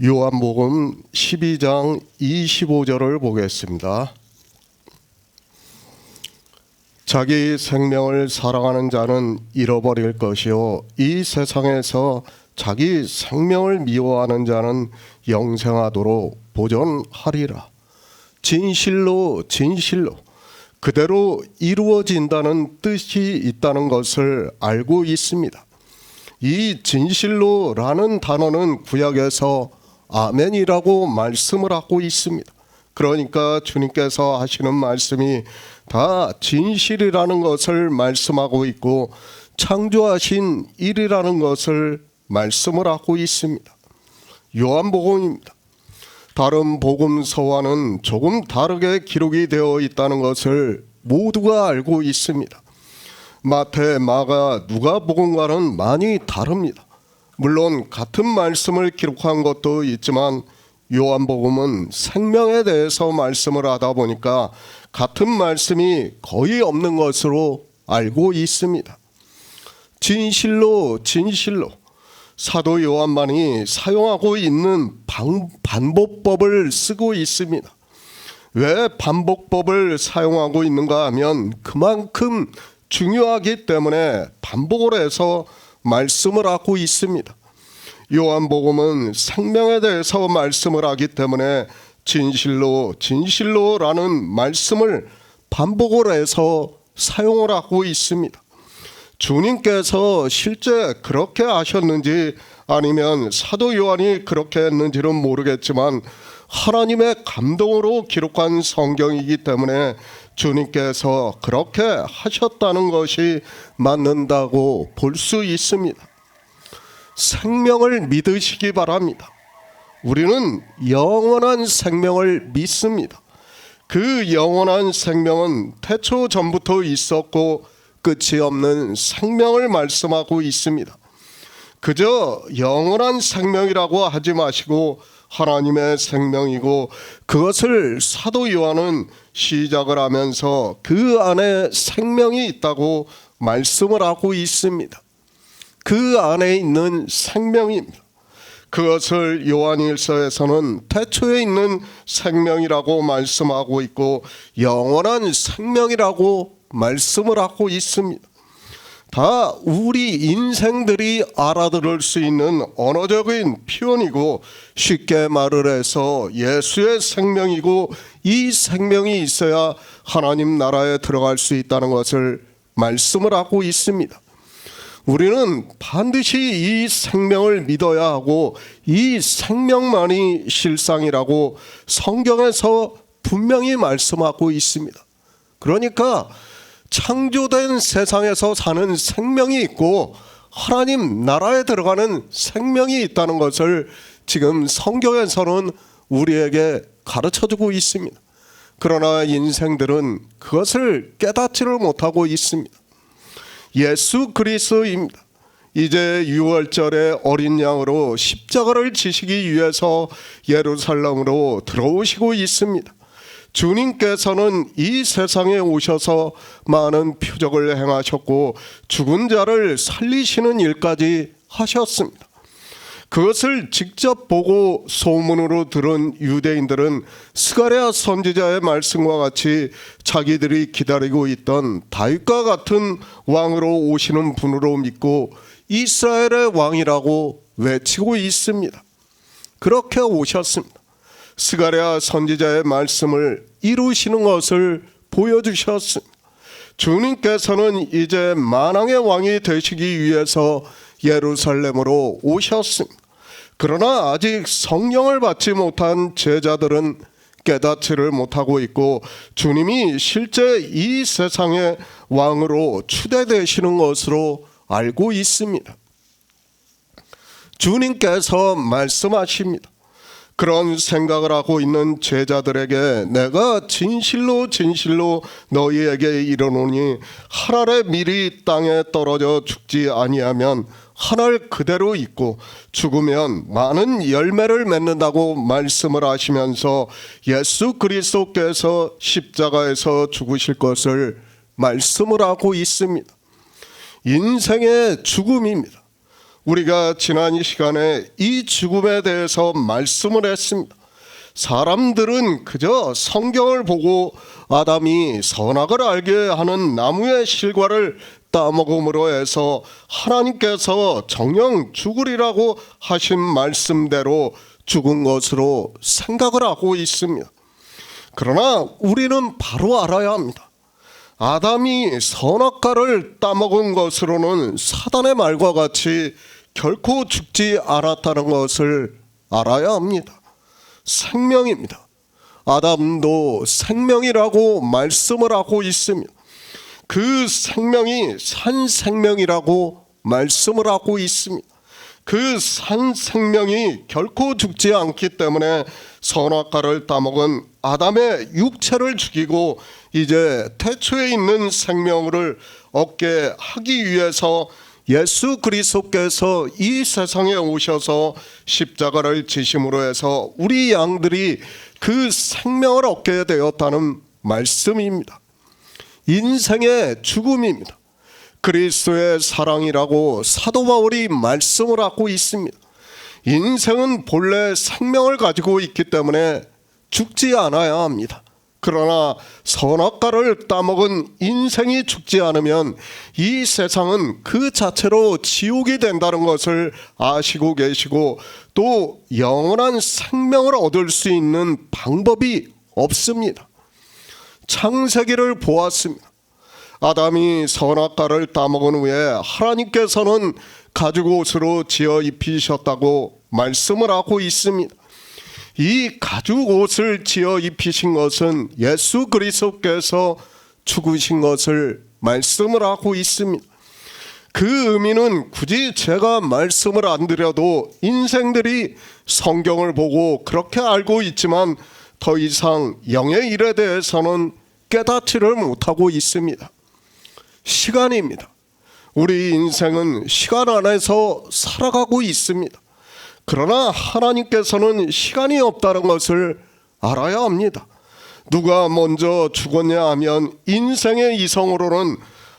요한복음 12장 25절을 보겠습니다. 자기 생명을 사랑하는 자는 잃어버릴 것이요 이 세상에서 자기 생명을 미워하는 자는 영생하도록 보존하리라. 진실로 진실로 그대로 이루어진다는 뜻이 있다는 것을 알고 있습니다. 이 진실로라는 단어는 구약에서 아멘이라고 말씀을 하고 있습니다. 그러니까 주님께서 하시는 말씀이 다 진실이라는 것을 말씀하고 있고 창조하신 일이라는 것을 말씀을 하고 있습니다. 요한복음입니다. 다른 복음서와는 조금 다르게 기록이 되어 있다는 것을 모두가 알고 있습니다. 마태, 마가, 누가복음과는 많이 다릅니다. 물론 같은 말씀을 기록한 것도 있지만 요한복음은 생명에 대해서 말씀을 하다 보니까 같은 말씀이 거의 없는 것으로 알고 있습니다. 진실로 진실로 사도 요한만이 사용하고 있는 반복법을 쓰고 있습니다. 왜 반복법을 사용하고 있는가 하면 그만큼 중요하기 때문에 반복을 해서 말씀을 하고 있습니다. 요한복음은 생명에 대해서 말씀을 하기 때문에 진실로 진실로라는 말씀을 반복을 해서 사용을 하고 있습니다. 주님께서 실제 그렇게 하셨는지 아니면 사도 요한이 그렇게 했는지는 모르겠지만 하나님의 감동으로 기록한 성경이기 때문에 주님께서 그렇게 하셨다는 것이 맞는다고 볼 수 있습니다. 생명을 믿으시기 바랍니다. 우리는 영원한 생명을 믿습니다. 그 영원한 생명은 태초 전부터 있었고 끝이 없는 생명을 말씀하고 있습니다. 그저 영원한 생명이라고 하지 마시고 하나님의 생명이고 그것을 사도 요한은 시작을 하면서 그 안에 생명이 있다고 말씀을 하고 있습니다. 그 안에 있는 생명입니다. 그것을 요한일서에서는 태초에 있는 생명이라고 말씀하고 있고 영원한 생명이라고 말씀을 하고 있습니다. 다 우리 인생들이 알아들을 수 있는 언어적인 표현이고 쉽게 말을 해서 예수의 생명이고 이 생명이 있어야 하나님 나라에 들어갈 수 있다는 것을 말씀을 하고 있습니다. 우리는 반드시 이 생명을 믿어야 하고 이 생명만이 실상이라고 성경에서 분명히 말씀하고 있습니다. 그러니까 창조된 세상에서 사는 생명이 있고 하나님 나라에 들어가는 생명이 있다는 것을 지금 성경에서는 우리에게 가르쳐주고 있습니다. 그러나 인생들은 그것을 깨닫지를 못하고 있습니다. 예수 그리스도입니다. 이제 6월절에 어린 양으로 십자가를 지시기 위해서 예루살렘으로 들어오시고 있습니다. 주님께서는 이 세상에 오셔서 많은 표적을 행하셨고 죽은 자를 살리시는 일까지 하셨습니다. 그것을 직접 보고 소문으로 들은 유대인들은 스가랴 선지자의 말씀과 같이 자기들이 기다리고 있던 다윗과 같은 왕으로 오시는 분으로 믿고 이스라엘의 왕이라고 외치고 있습니다. 그렇게 오셨습니다. 스가랴 선지자의 말씀을 이루시는 것을 보여주셨습니다. 주님께서는 이제 만왕의 왕이 되시기 위해서 예루살렘으로 오셨습니다. 그러나 아직 성령을 받지 못한 제자들은 깨닫지를 못하고 있고 주님이 실제 이 세상의 왕으로 추대되시는 것으로 알고 있습니다. 주님께서 말씀하십니다. 그런 생각을 하고 있는 제자들에게 내가 진실로 진실로 너희에게 이르노니 한 알의 밀이 땅에 떨어져 죽지 아니하면 한 알 그대로 있고 죽으면 많은 열매를 맺는다고 말씀을 하시면서 예수 그리스도께서 십자가에서 죽으실 것을 말씀을 하고 있습니다. 인생의 죽음입니다. 우리가 지난 시간에 이 죽음에 대해서 말씀을 했습니다. 사람들은 그저 성경을 보고 아담이 선악을 알게 하는 나무의 실과를 따먹음으로 해서 하나님께서 정녕 죽으리라고 하신 말씀대로 죽은 것으로 생각을 하고 있습니다. 그러나 우리는 바로 알아야 합니다. 아담이 선악과를 따먹은 것으로는 사단의 말과 같이 결코 죽지 않았다는 것을 알아야 합니다. 생명입니다. 아담도 생명이라고 말씀을 하고 있습니다. 그 생명이 산 생명이라고 말씀을 하고 있습니다. 그 산 생명이 결코 죽지 않기 때문에 선악과를 따먹은 아담의 육체를 죽이고 이제 태초에 있는 생명을 얻게 하기 위해서 예수 그리스도께서 이 세상에 오셔서 십자가를 지심으로 해서 우리 양들이 그 생명을 얻게 되었다는 말씀입니다. 인생의 죽음입니다. 그리스도의 사랑이라고 사도 바울이 말씀을 하고 있습니다. 인생은 본래 생명을 가지고 있기 때문에 죽지 않아야 합니다. 그러나 선악과를 따먹은 인생이 죽지 않으면 이 세상은 그 자체로 지옥이 된다는 것을 아시고 계시고 또 영원한 생명을 얻을 수 있는 방법이 없습니다. 창세기를 보았습니다. 아담이 선악과를 따먹은 후에 하나님께서는 가죽옷으로 지어 입히셨다고 말씀을 하고 있습니다. 이 가죽옷을 지어 입히신 것은 예수 그리스도께서 죽으신 것을 말씀을 하고 있습니다. 그 의미는 굳이 제가 말씀을 안 드려도 인생들이 성경을 보고 그렇게 알고 있지만 더 이상 영의 일에 대해서는 깨닫지를 못하고 있습니다. 시간입니다. 우리 인생은 시간 안에서 살아가고 있습니다. 그러나 하나님께서는 시간이 없다는 것을 알아야 합니다. 누가 먼저 죽었냐 하면 인생의 이성으로는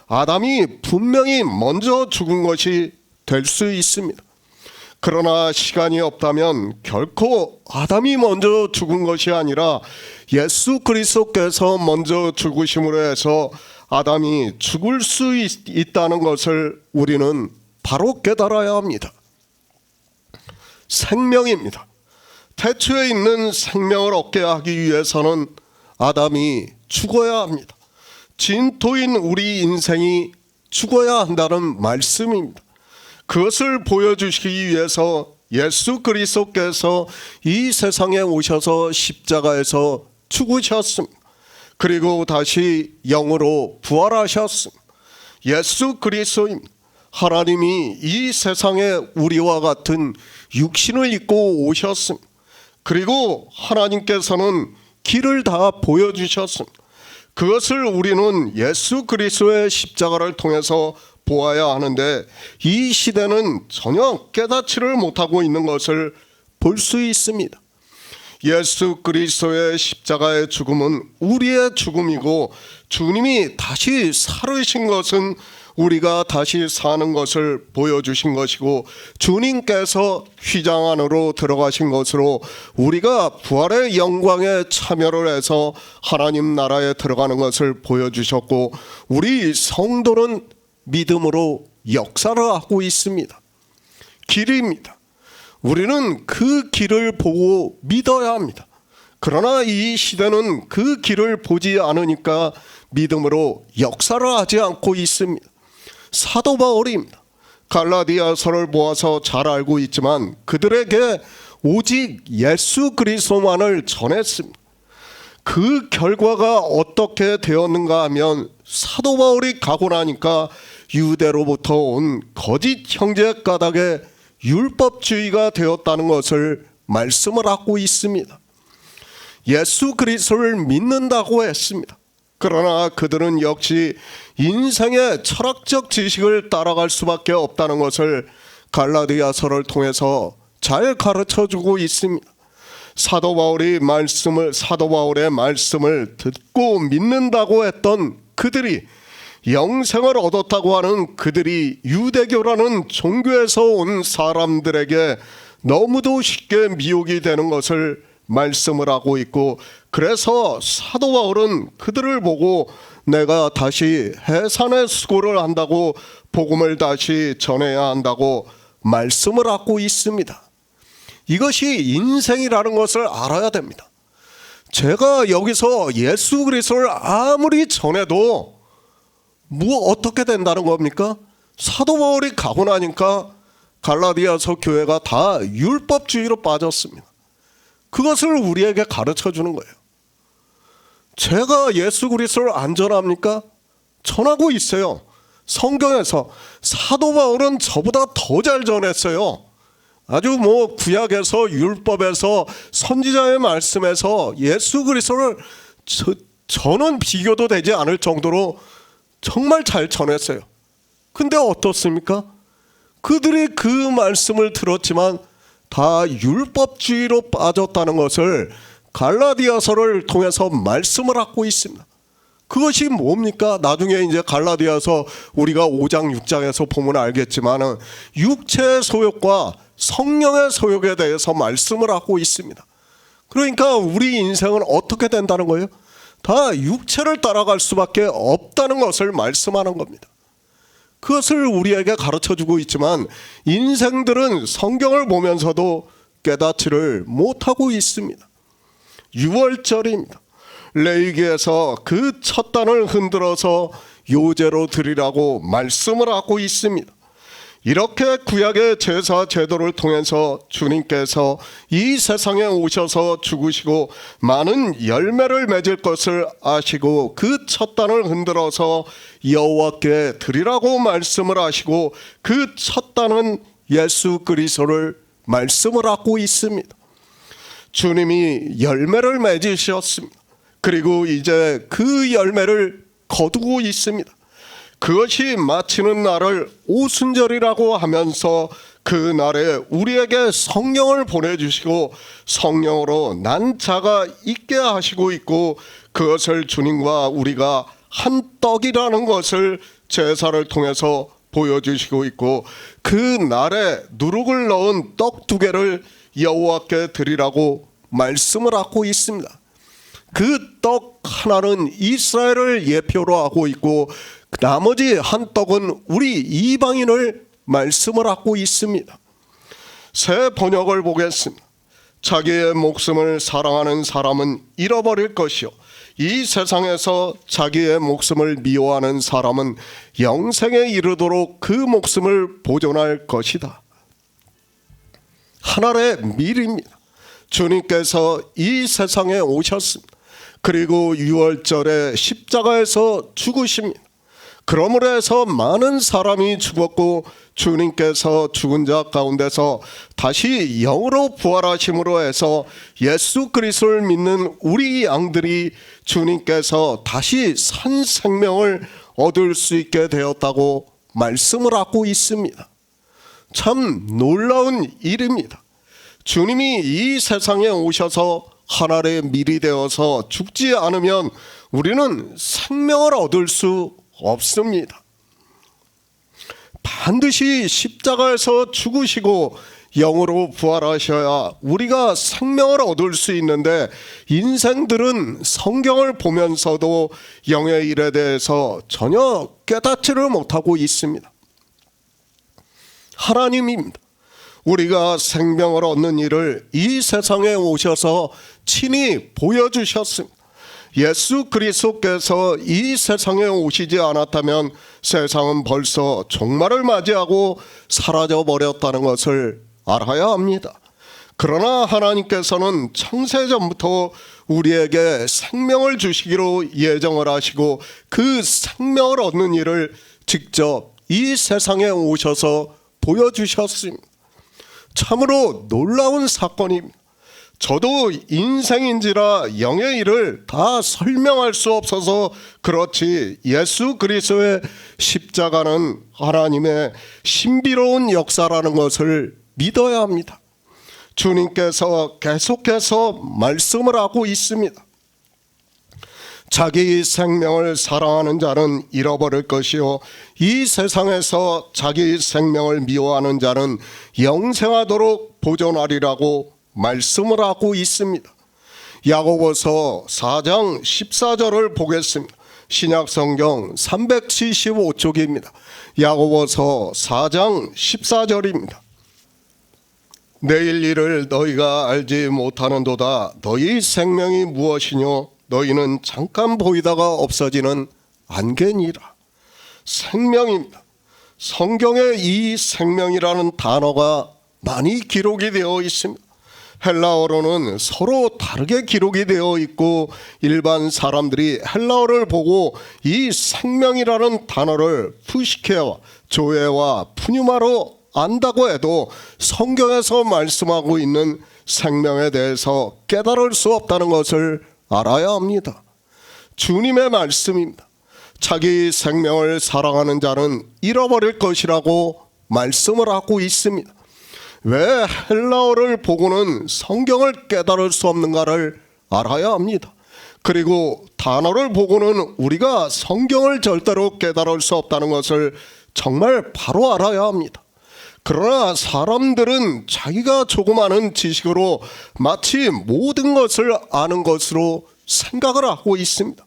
아담이 분명히 먼저 죽은 것이 될 수 있습니다. 그러나 시간이 없다면 결코 아담이 먼저 죽은 것이 아니라 예수 그리스도께서 먼저 죽으심으로 해서 아담이 죽을 수 있다는 것을 우리는 바로 깨달아야 합니다. 생명입니다. 태초에 있는 생명을 얻게 하기 위해서는 아담이 죽어야 합니다. 진토인 우리 인생이 죽어야 한다는 말씀입니다. 그것을 보여주시기 위해서 예수 그리스도께서 이 세상에 오셔서 십자가에서 죽으셨습니다. 그리고 다시 영으로 부활하셨습니다. 예수 그리스도입니다. 하나님이 이 세상에 우리와 같은 육신을 입고 오셨습니다. 그리고 하나님께서는 길을 다 보여주셨습니다. 그것을 우리는 예수 그리스도의 십자가를 통해서 보아야 하는데 이 시대는 전혀 깨닫지를 못하고 있는 것을 볼 수 있습니다. 예수 그리스도의 십자가의 죽음은 우리의 죽음이고 주님이 다시 살으신 것은 우리가 다시 사는 것을 보여주신 것이고 주님께서 휘장 안으로 들어가신 것으로 우리가 부활의 영광에 참여를 해서 하나님 나라에 들어가는 것을 보여주셨고 우리 성도는 믿음으로 역사를 하고 있습니다. 길입니다. 우리는 그 길을 보고 믿어야 합니다. 그러나 이 시대는 그 길을 보지 않으니까 믿음으로 역사를 하지 않고 있습니다. 사도 바울입니다. 갈라디아서를 보아서 잘 알고 있지만 그들에게 오직 예수 그리스도만을 전했습니다. 그 결과가 어떻게 되었는가 하면 사도 바울이 가고 나니까 유대로부터 온 거짓 형제 까닭에 율법주의가 되었다는 것을 말씀을 하고 있습니다. 예수 그리스도를 믿는다고 했습니다. 그러나 그들은 역시 인생의 철학적 지식을 따라갈 수밖에 없다는 것을 갈라디아서를 통해서 잘 가르쳐주고 있습니다. 사도 바울의 말씀을 듣고 믿는다고 했던 그들이 영생을 얻었다고 하는 그들이 유대교라는 종교에서 온 사람들에게 너무도 쉽게 미혹이 되는 것을 말씀을 하고 있고, 그래서 사도 바울은 그들을 보고 내가 다시 해산의 수고를 한다고 복음을 다시 전해야 한다고 말씀을 하고 있습니다. 이것이 인생이라는 것을 알아야 됩니다. 제가 여기서 예수 그리스도를 아무리 전해도 어떻게 된다는 겁니까? 사도 바울이 가고 나니까 갈라디아서 교회가 다 율법주의로 빠졌습니다. 그것을 우리에게 가르쳐 주는 거예요. 제가 예수 그리스도를 안 전합니까? 전하고 있어요. 성경에서 사도 바울은 저보다 더 잘 전했어요. 아주 구약에서 율법에서 선지자의 말씀에서 예수 그리스도를 저는 비교도 되지 않을 정도로 정말 잘 전했어요. 근데 어떻습니까? 그들이 그 말씀을 들었지만 다 율법주의로 빠졌다는 것을 갈라디아서를 통해서 말씀을 하고 있습니다. 그것이 뭡니까? 나중에 이제 갈라디아서 우리가 5장 6장에서 보면 알겠지만 육체의 소욕과 성령의 소욕에 대해서 말씀을 하고 있습니다. 그러니까 우리 인생은 어떻게 된다는 거예요? 다 육체를 따라갈 수밖에 없다는 것을 말씀하는 겁니다. 그것을 우리에게 가르쳐주고 있지만 인생들은 성경을 보면서도 깨닫지를 못하고 있습니다. 6월절입니다. 레위기에서 그 첫 단을 흔들어서 요제로 드리라고 말씀을 하고 있습니다. 이렇게 구약의 제사 제도를 통해서 주님께서 이 세상에 오셔서 죽으시고 많은 열매를 맺을 것을 아시고 그 첫 단을 흔들어서 여호와께 드리라고 말씀을 하시고 그 첫 단은 예수 그리스도를 말씀을 하고 있습니다. 주님이 열매를 맺으셨습니다. 그리고 이제 그 열매를 거두고 있습니다. 그것이 마치는 날을 오순절이라고 하면서 그 날에 우리에게 성령을 보내주시고 성령으로 난 자가 있게 하시고 있고, 그것을 주님과 우리가 한 떡이라는 것을 제사를 통해서 보여주시고 있고, 그 날에 누룩을 넣은 떡 2개를 여호와께 드리라고 말씀을 하고 있습니다. 그 떡 하나는 이스라엘을 예표로 하고 있고 나머지 한 떡은 우리 이방인을 말씀을 하고 있습니다. 새 번역을 보겠습니다. 자기의 목숨을 사랑하는 사람은 잃어버릴 것이요 이 세상에서 자기의 목숨을 미워하는 사람은 영생에 이르도록 그 목숨을 보존할 것이다. 하늘의 미리입니다. 주님께서 이 세상에 오셨습니다. 그리고 6월절에 십자가에서 죽으십니다. 그러므로 해서 많은 사람이 죽었고 주님께서 죽은 자 가운데서 다시 영으로 부활하심으로 해서 예수 그리스도를 믿는 우리 양들이 주님께서 다시 산 생명을 얻을 수 있게 되었다고 말씀을 하고 있습니다. 참 놀라운 일입니다. 주님이 이 세상에 오셔서 하늘의 밀이 되어서 죽지 않으면 우리는 생명을 얻을 수 없습니다. 반드시 십자가에서 죽으시고 영으로 부활하셔야 우리가 생명을 얻을 수 있는데, 인생들은 성경을 보면서도 영의 일에 대해서 전혀 깨닫지를 못하고 있습니다. 하나님입니다. 우리가 생명을 얻는 일을 이 세상에 오셔서 친히 보여주셨습니다. 예수 그리스도께서 이 세상에 오시지 않았다면 세상은 벌써 종말을 맞이하고 사라져 버렸다는 것을 알아야 합니다. 그러나 하나님께서는 창세전부터 우리에게 생명을 주시기로 예정을 하시고 그 생명을 얻는 일을 직접 이 세상에 오셔서 보여주셨습니다. 참으로 놀라운 사건입니다. 저도 인생인지라 영의 일을 다 설명할 수 없어서 그렇지, 예수 그리스도의 십자가는 하나님의 신비로운 역사라는 것을 믿어야 합니다. 주님께서 계속해서 말씀을 하고 있습니다. 자기 생명을 사랑하는 자는 잃어버릴 것이요 이 세상에서 자기 생명을 미워하는 자는 영생하도록 보존하리라고 말씀을 하고 있습니다. 야고보서 4장 14절을 보겠습니다. 신약성경 375쪽입니다. 야고보서 4장 14절입니다. 내일 일을 너희가 알지 못하는도다. 너희 생명이 무엇이뇨? 너희는 잠깐 보이다가 없어지는 안개니라. 생명입니다. 성경에 이 생명이라는 단어가 많이 기록이 되어 있습니다. 헬라어로는 서로 다르게 기록이 되어 있고 일반 사람들이 헬라어를 보고 이 생명이라는 단어를 푸시케와 조에와 푸뉴마로 안다고 해도 성경에서 말씀하고 있는 생명에 대해서 깨달을 수 없다는 것을 알아야 합니다. 주님의 말씀입니다. 자기 생명을 사랑하는 자는 잃어버릴 것이라고 말씀을 하고 있습니다. 왜 헬라어를 보고는 성경을 깨달을 수 없는가를 알아야 합니다. 그리고 단어를 보고는 우리가 성경을 절대로 깨달을 수 없다는 것을 정말 바로 알아야 합니다. 그러나 사람들은 자기가 조금 아는 지식으로 마치 모든 것을 아는 것으로 생각을 하고 있습니다.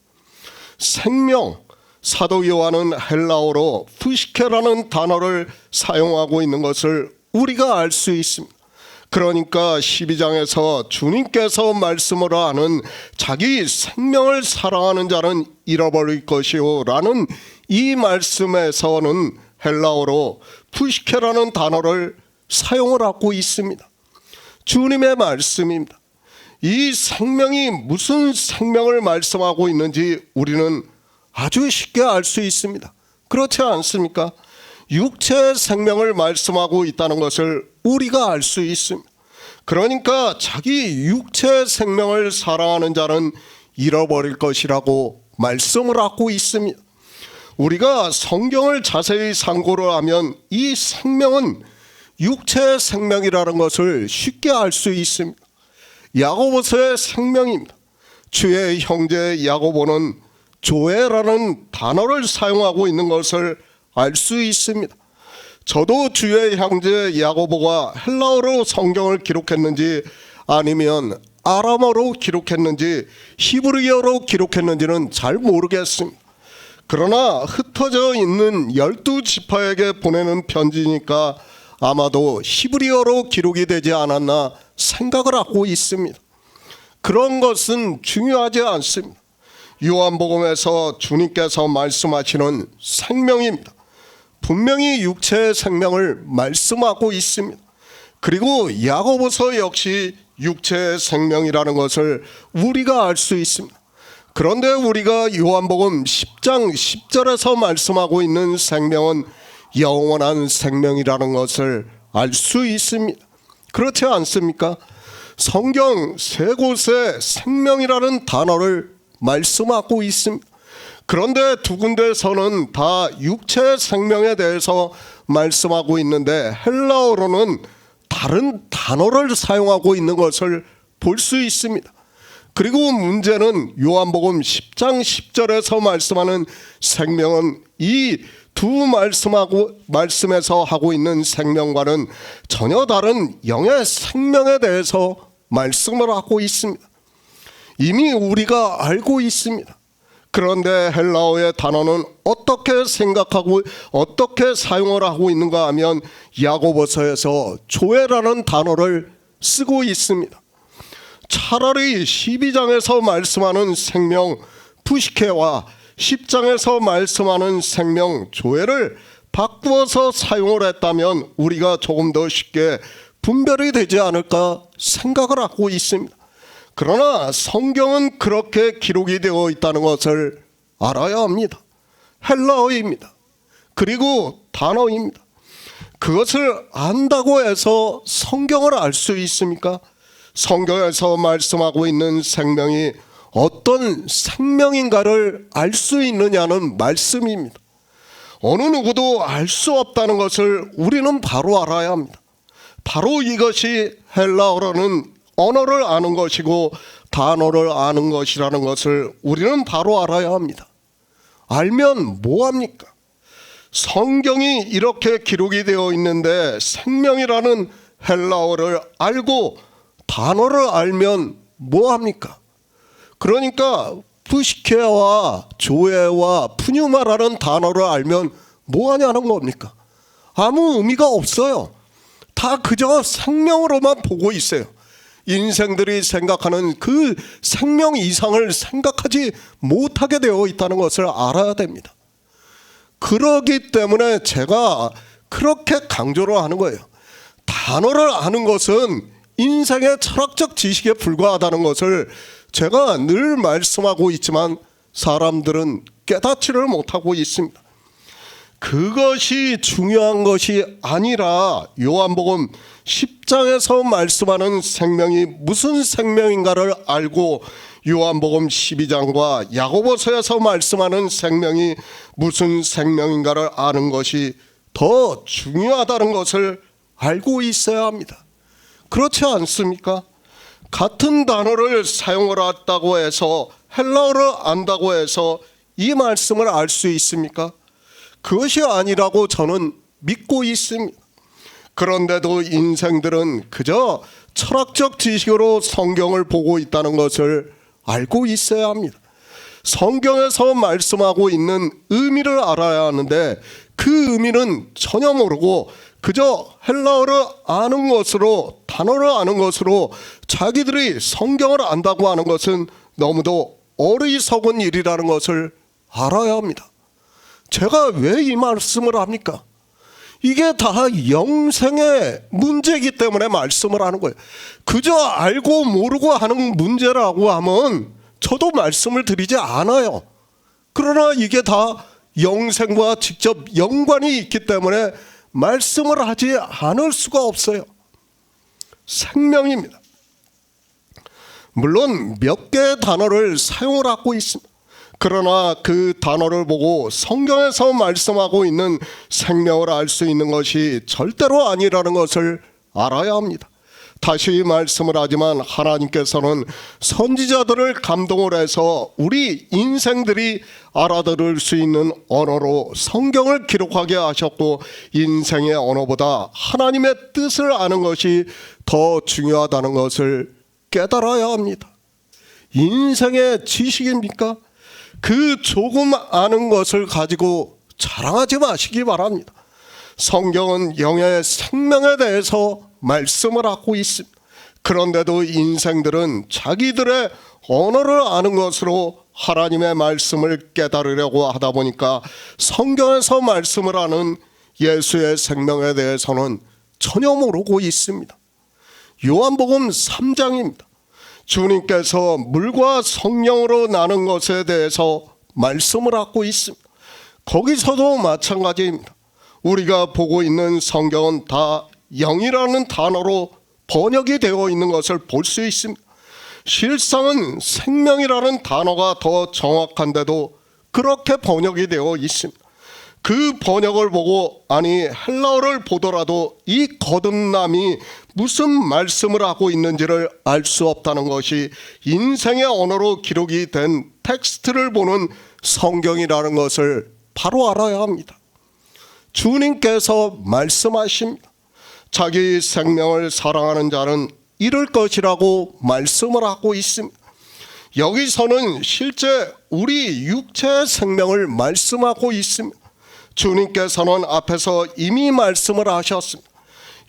생명, 사도 요한은 헬라어로 푸시케라는 단어를 사용하고 있는 것을 우리가 알 수 있습니다. 그러니까 12장에서 주님께서 말씀을 하는 자기 생명을 사랑하는 자는 잃어버릴 것이요 라는 이 말씀에서는 헬라어로 푸시케라는 단어를 사용을 하고 있습니다. 주님의 말씀입니다. 이 생명이 무슨 생명을 말씀하고 있는지 우리는 아주 쉽게 알 수 있습니다. 그렇지 않습니까? 육체의 생명을 말씀하고 있다는 것을 우리가 알 수 있습니다. 그러니까 자기 육체의 생명을 사랑하는 자는 잃어버릴 것이라고 말씀을 하고 있습니다. 우리가 성경을 자세히 상고를 하면 이 생명은 육체의 생명이라는 것을 쉽게 알 수 있습니다. 야고보서의 생명입니다. 주의 형제 야고보는 조에라는 단어를 사용하고 있는 것을 알 수 있습니다. 저도 주의 형제 야고보가 헬라어로 성경을 기록했는지 아니면 아람어로 기록했는지 히브리어로 기록했는지는 잘 모르겠습니다. 그러나 흩어져 있는 12지파에게 보내는 편지니까 아마도 히브리어로 기록이 되지 않았나 생각을 하고 있습니다. 그런 것은 중요하지 않습니다. 요한복음에서 주님께서 말씀하시는 생명입니다. 분명히 육체의 생명을 말씀하고 있습니다. 그리고 야고보서 역시 육체의 생명이라는 것을 우리가 알 수 있습니다. 그런데 우리가 요한복음 10장 10절에서 말씀하고 있는 생명은 영원한 생명이라는 것을 알 수 있습니다. 그렇지 않습니까? 성경 세 곳에 생명이라는 단어를 말씀하고 있습니다. 그런데 두 군데서는 다 육체의 생명에 대해서 말씀하고 있는데 헬라어로는 다른 단어를 사용하고 있는 것을 볼 수 있습니다. 그리고 문제는 요한복음 10장 10절에서 말씀하는 생명은 이 두 말씀에서 하고 있는 생명과는 전혀 다른 영의 생명에 대해서 말씀을 하고 있습니다. 이미 우리가 알고 있습니다. 그런데 헬라어의 단어는 어떻게 생각하고 어떻게 사용을 하고 있는가 하면 야고보서에서 조에라는 단어를 쓰고 있습니다. 차라리 12장에서 말씀하는 생명 푸시케와 10장에서 말씀하는 생명 조에를 바꾸어서 사용을 했다면 우리가 조금 더 쉽게 분별이 되지 않을까 생각을 하고 있습니다. 그러나 성경은 그렇게 기록이 되어 있다는 것을 알아야 합니다. 헬라어입니다. 그리고 단어입니다. 그것을 안다고 해서 성경을 알 수 있습니까? 성경에서 말씀하고 있는 생명이 어떤 생명인가를 알 수 있느냐는 말씀입니다. 어느 누구도 알 수 없다는 것을 우리는 바로 알아야 합니다. 바로 이것이 헬라어로는 언어를 아는 것이고 단어를 아는 것이라는 것을 우리는 바로 알아야 합니다. 알면 뭐합니까? 성경이 이렇게 기록이 되어 있는데 생명이라는 헬라어를 알고 단어를 알면 뭐합니까? 그러니까 푸시케와 조에와 푸뉴마라는 단어를 알면 뭐하냐는 겁니까? 아무 의미가 없어요. 다 그저 생명으로만 보고 있어요. 인생들이 생각하는 그 생명 이상을 생각하지 못하게 되어 있다는 것을 알아야 됩니다. 그러기 때문에 제가 그렇게 강조를 하는 거예요. 단어를 아는 것은 인생의 철학적 지식에 불과하다는 것을 제가 늘 말씀하고 있지만 사람들은 깨닫지를 못하고 있습니다. 그것이 중요한 것이 아니라 요한복음 10장에서 말씀하는 생명이 무슨 생명인가를 알고 요한복음 12장과 야고보서에서 말씀하는 생명이 무슨 생명인가를 아는 것이 더 중요하다는 것을 알고 있어야 합니다. 그렇지 않습니까? 같은 단어를 사용을 한다고 해서 헬라어를 안다고 해서 이 말씀을 알 수 있습니까? 그것이 아니라고 저는 믿고 있습니다. 그런데도 인생들은 그저 철학적 지식으로 성경을 보고 있다는 것을 알고 있어야 합니다. 성경에서 말씀하고 있는 의미를 알아야 하는데 그 의미는 전혀 모르고 그저 헬라어를 아는 것으로 단어를 아는 것으로 자기들이 성경을 안다고 하는 것은 너무도 어리석은 일이라는 것을 알아야 합니다. 제가 왜 이 말씀을 합니까? 이게 다 영생의 문제이기 때문에 말씀을 하는 거예요. 그저 알고 모르고 하는 문제라고 하면 저도 말씀을 드리지 않아요. 그러나 이게 다 영생과 직접 연관이 있기 때문에 말씀을 하지 않을 수가 없어요. 생명입니다. 물론 몇 개의 단어를 사용을 하고 있습니다. 그러나 그 단어를 보고 성경에서 말씀하고 있는 생명을 알 수 있는 것이 절대로 아니라는 것을 알아야 합니다. 다시 말씀을 하지만 하나님께서는 선지자들을 감동을 해서 우리 인생들이 알아들을 수 있는 언어로 성경을 기록하게 하셨고 인생의 언어보다 하나님의 뜻을 아는 것이 더 중요하다는 것을 깨달아야 합니다. 인생의 지식입니까? 그 조금 아는 것을 가지고 자랑하지 마시기 바랍니다. 성경은 영의 생명에 대해서 말씀을 하고 있습니다. 그런데도 인생들은 자기들의 언어를 아는 것으로 하나님의 말씀을 깨달으려고 하다 보니까 성경에서 말씀을 하는 예수의 생명에 대해서는 전혀 모르고 있습니다. 요한복음 3장입니다. 주님께서 물과 성령으로 나는 것에 대해서 말씀을 하고 있습니다. 거기서도 마찬가지입니다. 우리가 보고 있는 성경은 다 영이라는 단어로 번역이 되어 있는 것을 볼 수 있습니다. 실상은 생명이라는 단어가 더 정확한데도 그렇게 번역이 되어 있습니다. 그 번역을 보고 아니 헬라어를 보더라도 이 거듭남이 무슨 말씀을 하고 있는지를 알 수 없다는 것이 인생의 언어로 기록이 된 텍스트를 보는 성경이라는 것을 바로 알아야 합니다. 주님께서 말씀하십니다. 자기 생명을 사랑하는 자는 잃을 것이라고 말씀을 하고 있습니다. 여기서는 실제 우리 육체의 생명을 말씀하고 있습니다. 주님께서는 앞에서 이미 말씀을 하셨습니다.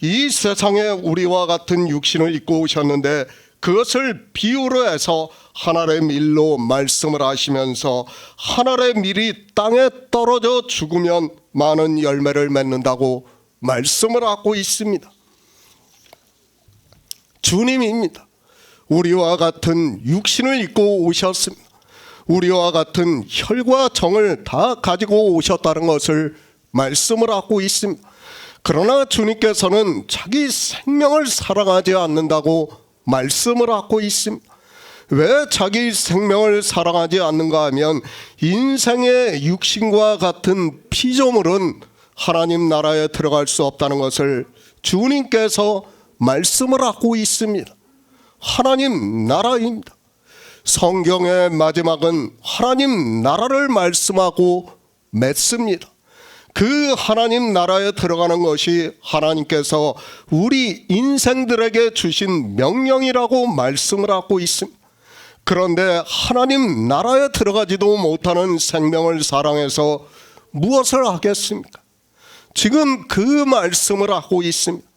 이 세상에 우리와 같은 육신을 입고 오셨는데 그것을 비유로 해서 하늘의 밀로 말씀을 하시면서 하늘의 밀이 땅에 떨어져 죽으면 많은 열매를 맺는다고 말씀을 하고 있습니다. 주님입니다. 우리와 같은 육신을 입고 오셨습니다. 우리와 같은 혈과 정을 다 가지고 오셨다는 것을 말씀을 하고 있습니다. 그러나 주님께서는 자기 생명을 사랑하지 않는다고 말씀을 하고 있습니다. 왜 자기 생명을 사랑하지 않는가 하면 인생의 육신과 같은 피조물은 하나님 나라에 들어갈 수 없다는 것을 주님께서 말씀을 하고 있습니다. 하나님 나라입니다. 성경의 마지막은 하나님 나라를 말씀하고 맺습니다. 그 하나님 나라에 들어가는 것이 하나님께서 우리 인생들에게 주신 명령이라고 말씀을 하고 있습니다. 그런데 하나님 나라에 들어가지도 못하는 생명을 사랑해서 무엇을 하겠습니까? 지금 그 말씀을 하고 있습니다.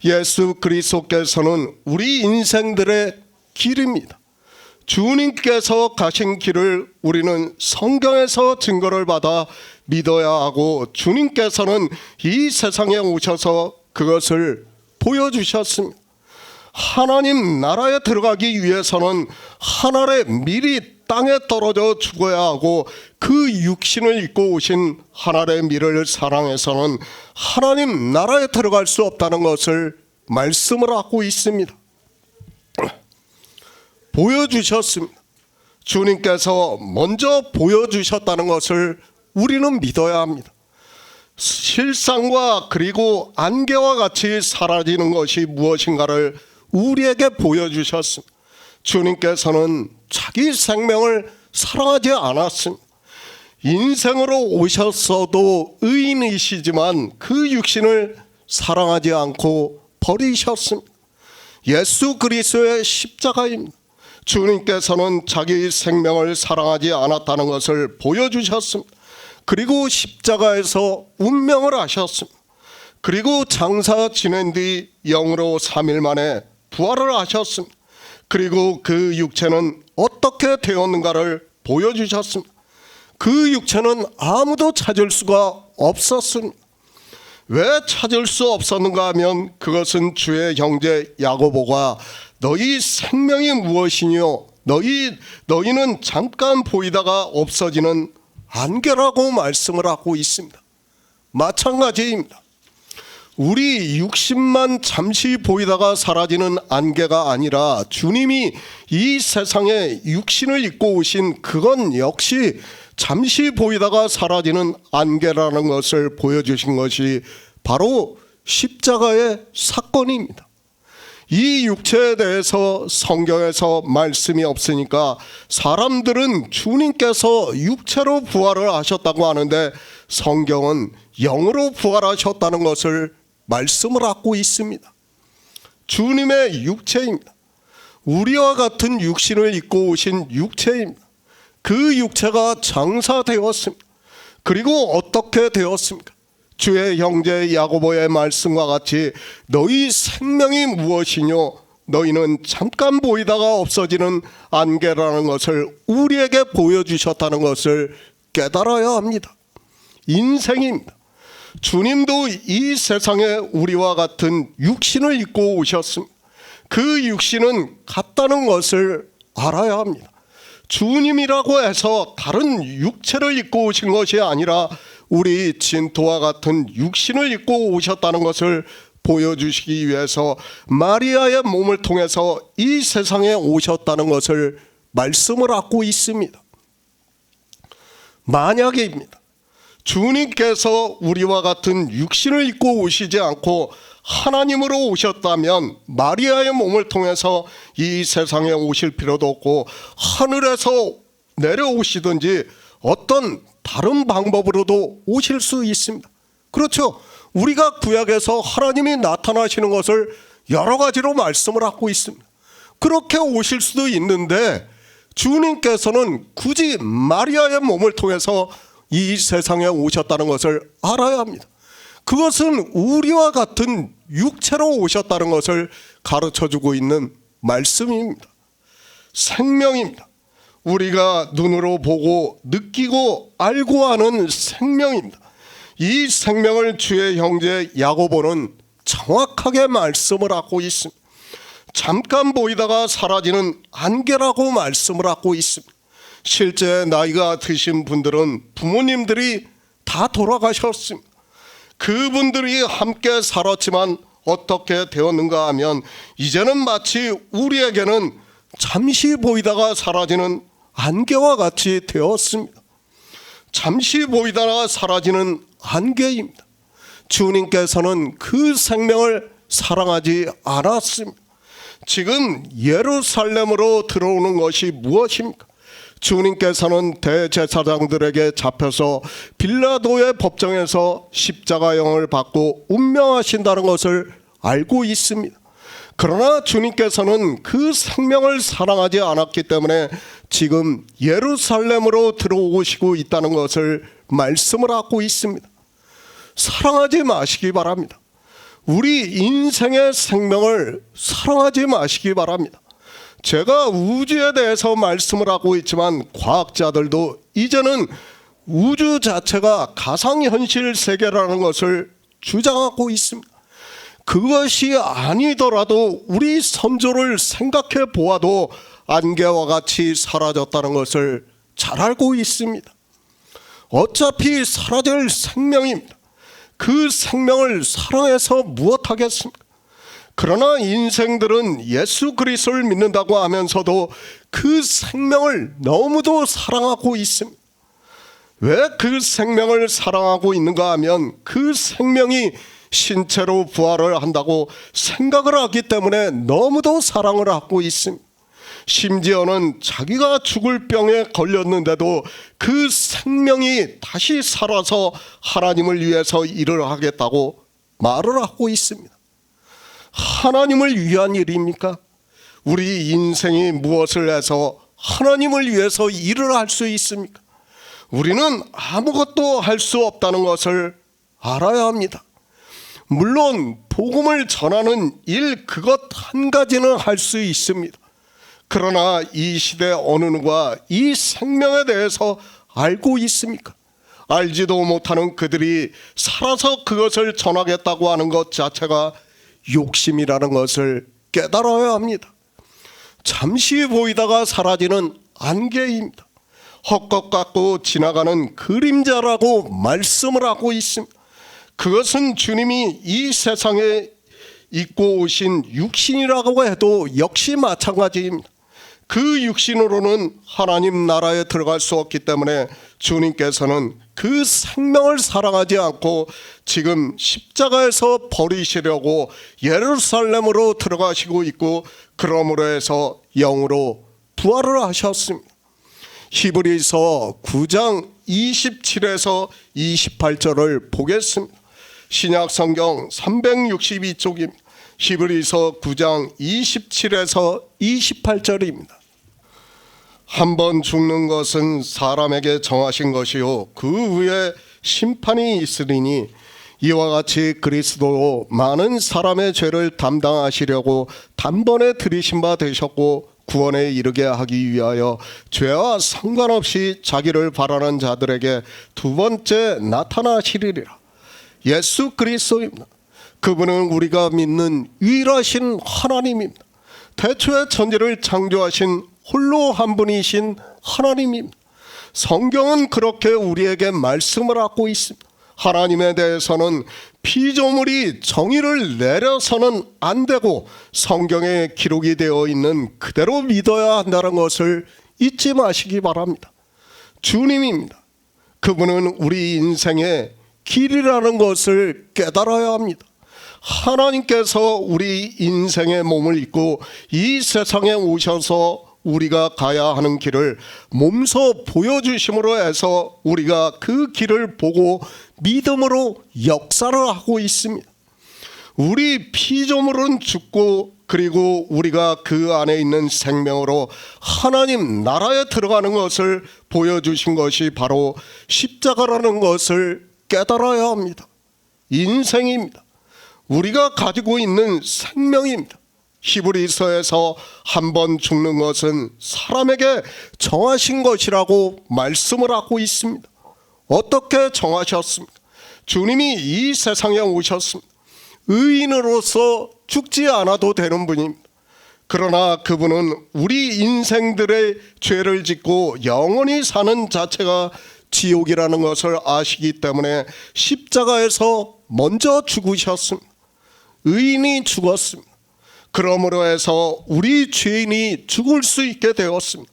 예수 그리스도께서는 우리 인생들의 길입니다. 주님께서 가신 길을 우리는 성경에서 증거를 받아 믿어야 하고, 주님께서는 이 세상에 오셔서 그것을 보여주셨습니다. 하나님 나라에 들어가기 위해서는 하늘의 밀이 땅에 떨어져 죽어야 하고, 그 육신을 입고 오신 하늘의 밀을 사랑해서는 하나님 나라에 들어갈 수 없다는 것을 말씀을 하고 있습니다. 보여주셨습니다. 주님께서 먼저 보여주셨다는 것을 우리는 믿어야 합니다. 실상과 그리고 안개와 같이 사라지는 것이 무엇인가를 우리에게 보여주셨습니다. 주님께서는 자기 생명을 사랑하지 않았습니다. 인생으로 오셨어도 의인이시지만 그 육신을 사랑하지 않고 버리셨습니다. 예수 그리스도의 십자가입니다. 주님께서는 자기 생명을 사랑하지 않았다는 것을 보여주셨습니다. 그리고 십자가에서 운명을 하셨습니다. 그리고 장사 지낸 뒤 영으로 3일 만에 부활을 하셨습니다. 그리고 그 육체는 어떻게 되었는가를 보여주셨습니다. 그 육체는 아무도 찾을 수가 없었습니다. 왜 찾을 수 없었는가 하면 그것은 주의 형제 야고보가 너희 생명이 무엇이뇨? 너희는 잠깐 보이다가 없어지는 안개라고 말씀을 하고 있습니다. 마찬가지입니다. 우리 육신만 잠시 보이다가 사라지는 안개가 아니라 주님이 이 세상에 육신을 입고 오신 그건 역시 잠시 보이다가 사라지는 안개라는 것을 보여주신 것이 바로 십자가의 사건입니다. 이 육체에 대해서 성경에서 말씀이 없으니까 사람들은 주님께서 육체로 부활을 하셨다고 하는데, 성경은 영으로 부활하셨다는 것을 말씀을 하고 있습니다. 주님의 육체입니다. 우리와 같은 육신을 입고 오신 육체입니다. 그 육체가 장사되었습니다. 그리고 어떻게 되었습니까? 주의 형제 야고보의 말씀과 같이 너희 생명이 무엇이뇨? 너희는 잠깐 보이다가 없어지는 안개라는 것을 우리에게 보여주셨다는 것을 깨달아야 합니다. 인생입니다. 주님도 이 세상에 우리와 같은 육신을 입고 오셨습니다. 그 육신은 같다는 것을 알아야 합니다. 주님이라고 해서 다른 육체를 입고 오신 것이 아니라 우리 진토와 같은 육신을 입고 오셨다는 것을 보여주시기 위해서 마리아의 몸을 통해서 이 세상에 오셨다는 것을 말씀을 하고 있습니다. 만약입니다. 주님께서 우리와 같은 육신을 입고 오시지 않고 하나님으로 오셨다면 마리아의 몸을 통해서 이 세상에 오실 필요도 없고 하늘에서 내려오시든지 어떤 다른 방법으로도 오실 수 있습니다. 그렇죠? 우리가 구약에서 하나님이 나타나시는 것을 여러 가지로 말씀을 하고 있습니다. 그렇게 오실 수도 있는데 주님께서는 굳이 마리아의 몸을 통해서 이 세상에 오셨다는 것을 알아야 합니다. 그것은 우리와 같은 육체로 오셨다는 것을 가르쳐주고 있는 말씀입니다. 생명입니다. 우리가 눈으로 보고 느끼고 알고 하는 생명입니다. 이 생명을 주의 형제 야고보는 정확하게 말씀을 하고 있습니다. 잠깐 보이다가 사라지는 안개라고 말씀을 하고 있습니다. 실제 나이가 드신 분들은 부모님들이 다 돌아가셨습니다. 그분들이 함께 살았지만 어떻게 되었는가 하면 이제는 마치 우리에게는 잠시 보이다가 사라지는 안개와 같이 되었습니다. 잠시 보이다가 사라지는 안개입니다. 주님께서는 그 생명을 사랑하지 않았습니다. 지금 예루살렘으로 들어오는 것이 무엇입니까? 주님께서는 대제사장들에게 잡혀서 빌라도의 법정에서 십자가형을 받고 운명하신다는 것을 알고 있습니다. 그러나 주님께서는 그 생명을 사랑하지 않았기 때문에 지금 예루살렘으로 들어오시고 있다는 것을 말씀을 하고 있습니다. 사랑하지 마시기 바랍니다. 우리 인생의 생명을 사랑하지 마시기 바랍니다. 제가 우주에 대해서 말씀을 하고 있지만 과학자들도 이제는 우주 자체가 가상현실 세계라는 것을 주장하고 있습니다. 그것이 아니더라도 우리 선조를 생각해 보아도 안개와 같이 사라졌다는 것을 잘 알고 있습니다. 어차피 사라질 생명입니다. 그 생명을 사랑해서 무엇하겠습니까? 그러나 인생들은 예수 그리스도를 믿는다고 하면서도 그 생명을 너무도 사랑하고 있습니다. 왜 그 생명을 사랑하고 있는가 하면 그 생명이 신체로 부활을 한다고 생각을 하기 때문에 너무도 사랑을 하고 있습니다. 심지어는 자기가 죽을 병에 걸렸는데도 그 생명이 다시 살아서 하나님을 위해서 일을 하겠다고 말을 하고 있습니다. 하나님을 위한 일입니까? 우리 인생이 무엇을 해서 하나님을 위해서 일을 할 수 있습니까? 우리는 아무것도 할 수 없다는 것을 알아야 합니다. 물론 복음을 전하는 일 그것 한 가지는 할 수 있습니다. 그러나 이 시대 어느 누가 이 생명에 대해서 알고 있습니까? 알지도 못하는 그들이 살아서 그것을 전하겠다고 하는 것 자체가 욕심이라는 것을 깨달아야 합니다. 잠시 보이다가 사라지는 안개입니다. 헛것 같고 지나가는 그림자라고 말씀을 하고 있습니다. 그것은 주님이 이 세상에 입고 오신 육신이라고 해도 역시 마찬가지입니다. 그 육신으로는 하나님 나라에 들어갈 수 없기 때문에 주님께서는 그 생명을 사랑하지 않고 지금 십자가에서 버리시려고 예루살렘으로 들어가시고 있고, 그러므로 해서 영으로 부활을 하셨습니다. 히브리서 9장 27에서 28절을 보겠습니다. 신약 성경 362쪽입니다. 히브리서 9장 27에서 28절입니다. 한 번 죽는 것은 사람에게 정하신 것이요 그 후에 심판이 있으리니 이와 같이 그리스도도 많은 사람의 죄를 담당하시려고 단번에 들이신 바 되셨고 구원에 이르게 하기 위하여 죄와 상관없이 자기를 바라는 자들에게 두 번째 나타나시리라. 예수 그리스도입니다. 그분은 우리가 믿는 유일하신 하나님입니다. 태초에 천지를 창조하신 홀로 한 분이신 하나님입니다. 성경은 그렇게 우리에게 말씀을 하고 있습니다. 하나님에 대해서는 피조물이 정의를 내려서는 안 되고 성경에 기록이 되어 있는 그대로 믿어야 한다는 것을 잊지 마시기 바랍니다. 주님입니다. 그분은 우리 인생의 길이라는 것을 깨달아야 합니다. 하나님께서 우리 인생의 몸을 입고 이 세상에 오셔서 우리가 가야 하는 길을 몸소 보여주심으로 해서 우리가 그 길을 보고 믿음으로 역사를 하고 있습니다. 우리 피조물은 죽고 그리고 우리가 그 안에 있는 생명으로 하나님 나라에 들어가는 것을 보여주신 것이 바로 십자가라는 것을 깨달아야 합니다. 인생입니다. 우리가 가지고 있는 생명입니다. 히브리서에서 한 번 죽는 것은 사람에게 정하신 것이라고 말씀을 하고 있습니다. 어떻게 정하셨습니까? 주님이 이 세상에 오셨습니다. 의인으로서 죽지 않아도 되는 분입니다. 그러나 그분은 우리 인생들의 죄를 짓고 영원히 사는 자체가 지옥이라는 것을 아시기 때문에 십자가에서 먼저 죽으셨습니다. 의인이 죽었습니다. 그러므로 해서 우리 죄인이 죽을 수 있게 되었습니다.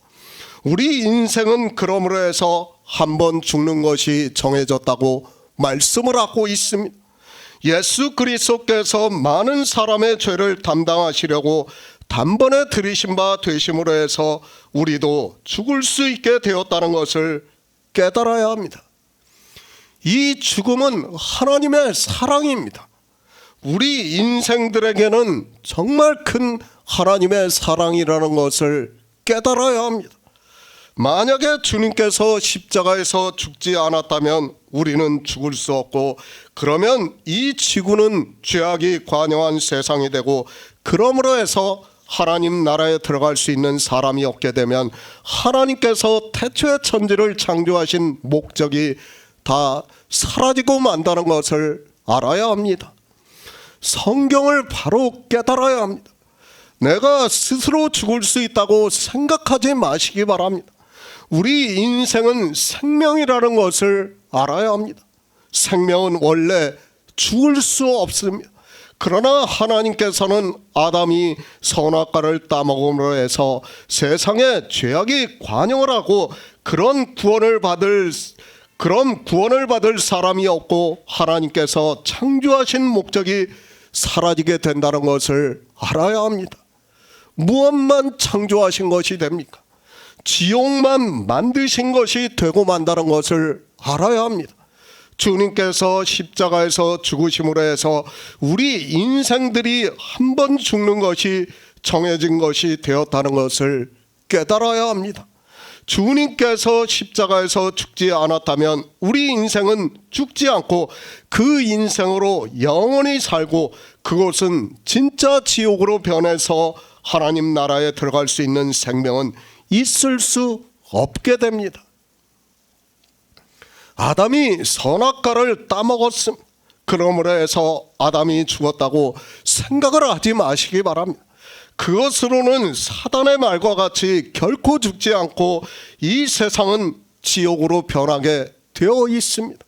우리 인생은 그러므로 해서 한 번 죽는 것이 정해졌다고 말씀을 하고 있습니다. 예수 그리스도께서 많은 사람의 죄를 담당하시려고 단번에 들이신 바 되심으로 해서 우리도 죽을 수 있게 되었다는 것을 깨달아야 합니다. 이 죽음은 하나님의 사랑입니다. 우리 인생들에게는 정말 큰 하나님의 사랑이라는 것을 깨달아야 합니다. 만약에 주님께서 십자가에서 죽지 않았다면 우리는 죽을 수 없고, 그러면 이 지구는 죄악이 관영한 세상이 되고, 그러므로 해서 하나님 나라에 들어갈 수 있는 사람이 없게 되면 하나님께서 태초에 천지를 창조하신 목적이 다 사라지고 만다는 것을 알아야 합니다. 성경을 바로 깨달아야 합니다. 내가 스스로 죽을 수 있다고 생각하지 마시기 바랍니다. 우리 인생은 생명이라는 것을 알아야 합니다. 생명은 원래 죽을 수 없습니다. 그러나 하나님께서는 아담이 선악과를 따먹음으로 해서 세상에 죄악이 관영을 하고 그런 구원을 받을 사람이 없고 하나님께서 창조하신 목적이 사라지게 된다는 것을 알아야 합니다. 무엇만 창조하신 것이 됩니까? 지옥만 만드신 것이 되고 만다는 것을 알아야 합니다. 주님께서 십자가에서 죽으심으로 해서 우리 인생들이 한 번 죽는 것이 정해진 것이 되었다는 것을 깨달아야 합니다. 주님께서 십자가에서 죽지 않았다면 우리 인생은 죽지 않고 그 인생으로 영원히 살고, 그곳은 진짜 지옥으로 변해서 하나님 나라에 들어갈 수 있는 생명은 있을 수 없게 됩니다. 아담이 선악과를 따먹었습니다. 그러므로 해서 아담이 죽었다고 생각을 하지 마시기 바랍니다. 그것으로는 사단의 말과 같이 결코 죽지 않고 이 세상은 지옥으로 변하게 되어 있습니다.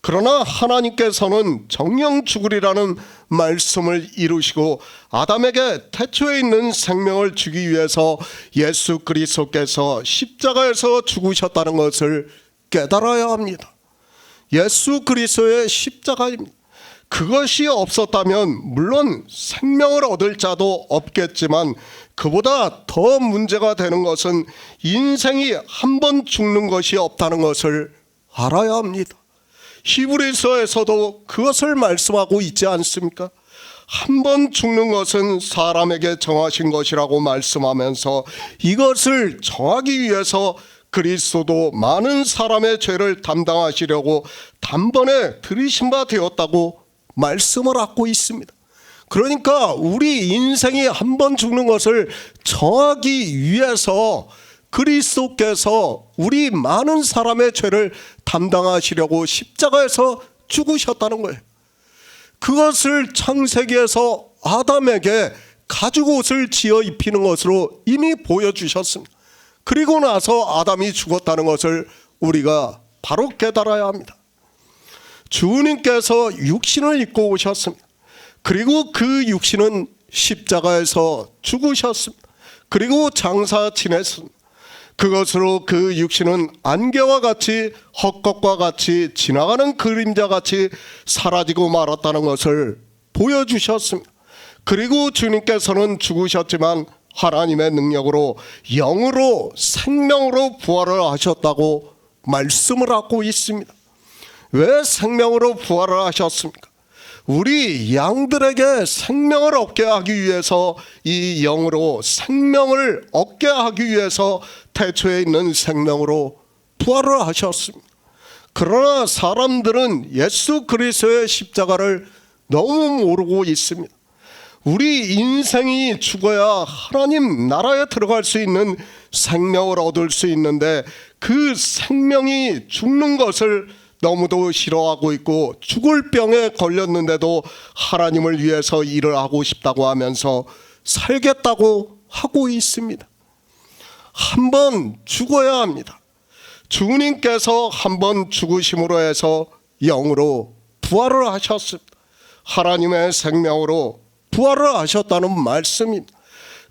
그러나 하나님께서는 정령 죽으리라는 말씀을 이루시고 아담에게 태초에 있는 생명을 주기 위해서 예수 그리스도께서 십자가에서 죽으셨다는 것을 깨달아야 합니다. 예수 그리스도의 십자가입니다. 그것이 없었다면 물론 생명을 얻을 자도 없겠지만, 그보다 더 문제가 되는 것은 인생이 한 번 죽는 것이 없다는 것을 알아야 합니다. 히브리서에서도 그것을 말씀하고 있지 않습니까? 한 번 죽는 것은 사람에게 정하신 것이라고 말씀하면서 이것을 정하기 위해서 그리스도도 많은 사람의 죄를 담당하시려고 단번에 들이신 바 되었다고 말씀을 하고 있습니다. 그러니까 우리 인생이 한 번 죽는 것을 정하기 위해서 그리스도께서 우리 많은 사람의 죄를 담당하시려고 십자가에서 죽으셨다는 거예요. 그것을 창세기에서 아담에게 가죽옷을 지어 입히는 것으로 이미 보여주셨습니다. 그리고 나서 아담이 죽었다는 것을 우리가 바로 깨달아야 합니다. 주님께서 육신을 입고 오셨습니다. 그리고 그 육신은 십자가에서 죽으셨습니다. 그리고 장사 지냈습니다. 그것으로 그 육신은 안개와 같이 헛것과 같이 지나가는 그림자 같이 사라지고 말았다는 것을 보여주셨습니다. 그리고 주님께서는 죽으셨지만 하나님의 능력으로 영으로 생명으로 부활을 하셨다고 말씀을 하고 있습니다. 왜 생명으로 부활을 하셨습니까? 우리 양들에게 생명을 얻게 하기 위해서, 이 영으로 생명을 얻게 하기 위해서 태초에 있는 생명으로 부활을 하셨습니다. 그러나 사람들은 예수 그리스도의 십자가를 너무 모르고 있습니다. 우리 인생이 죽어야 하나님 나라에 들어갈 수 있는 생명을 얻을 수 있는데, 그 생명이 죽는 것을 너무도 싫어하고 있고, 죽을 병에 걸렸는데도 하나님을 위해서 일을 하고 싶다고 하면서 살겠다고 하고 있습니다. 한번 죽어야 합니다. 주님께서 한번 죽으심으로 해서 영으로 부활을 하셨습니다. 하나님의 생명으로 부활을 하셨다는 말씀입니다.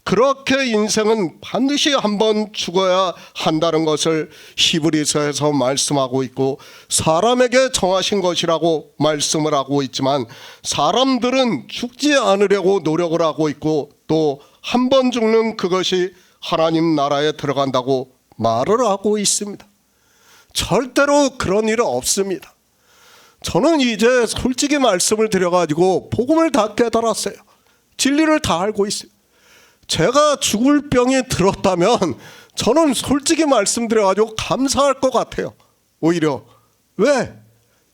그렇게 인생은 반드시 한번 죽어야 한다는 것을 히브리서에서 말씀하고 있고, 사람에게 정하신 것이라고 말씀을 하고 있지만 사람들은 죽지 않으려고 노력을 하고 있고, 또 한 번 죽는 그것이 하나님 나라에 들어간다고 말을 하고 있습니다. 절대로 그런 일은 없습니다. 저는 이제 솔직히 말씀을 드려가지고 복음을 다 깨달았어요. 진리를 다 알고 있어요. 제가 죽을 병이 들었다면 저는 솔직히 말씀드려가지고 감사할 것 같아요. 오히려. 왜?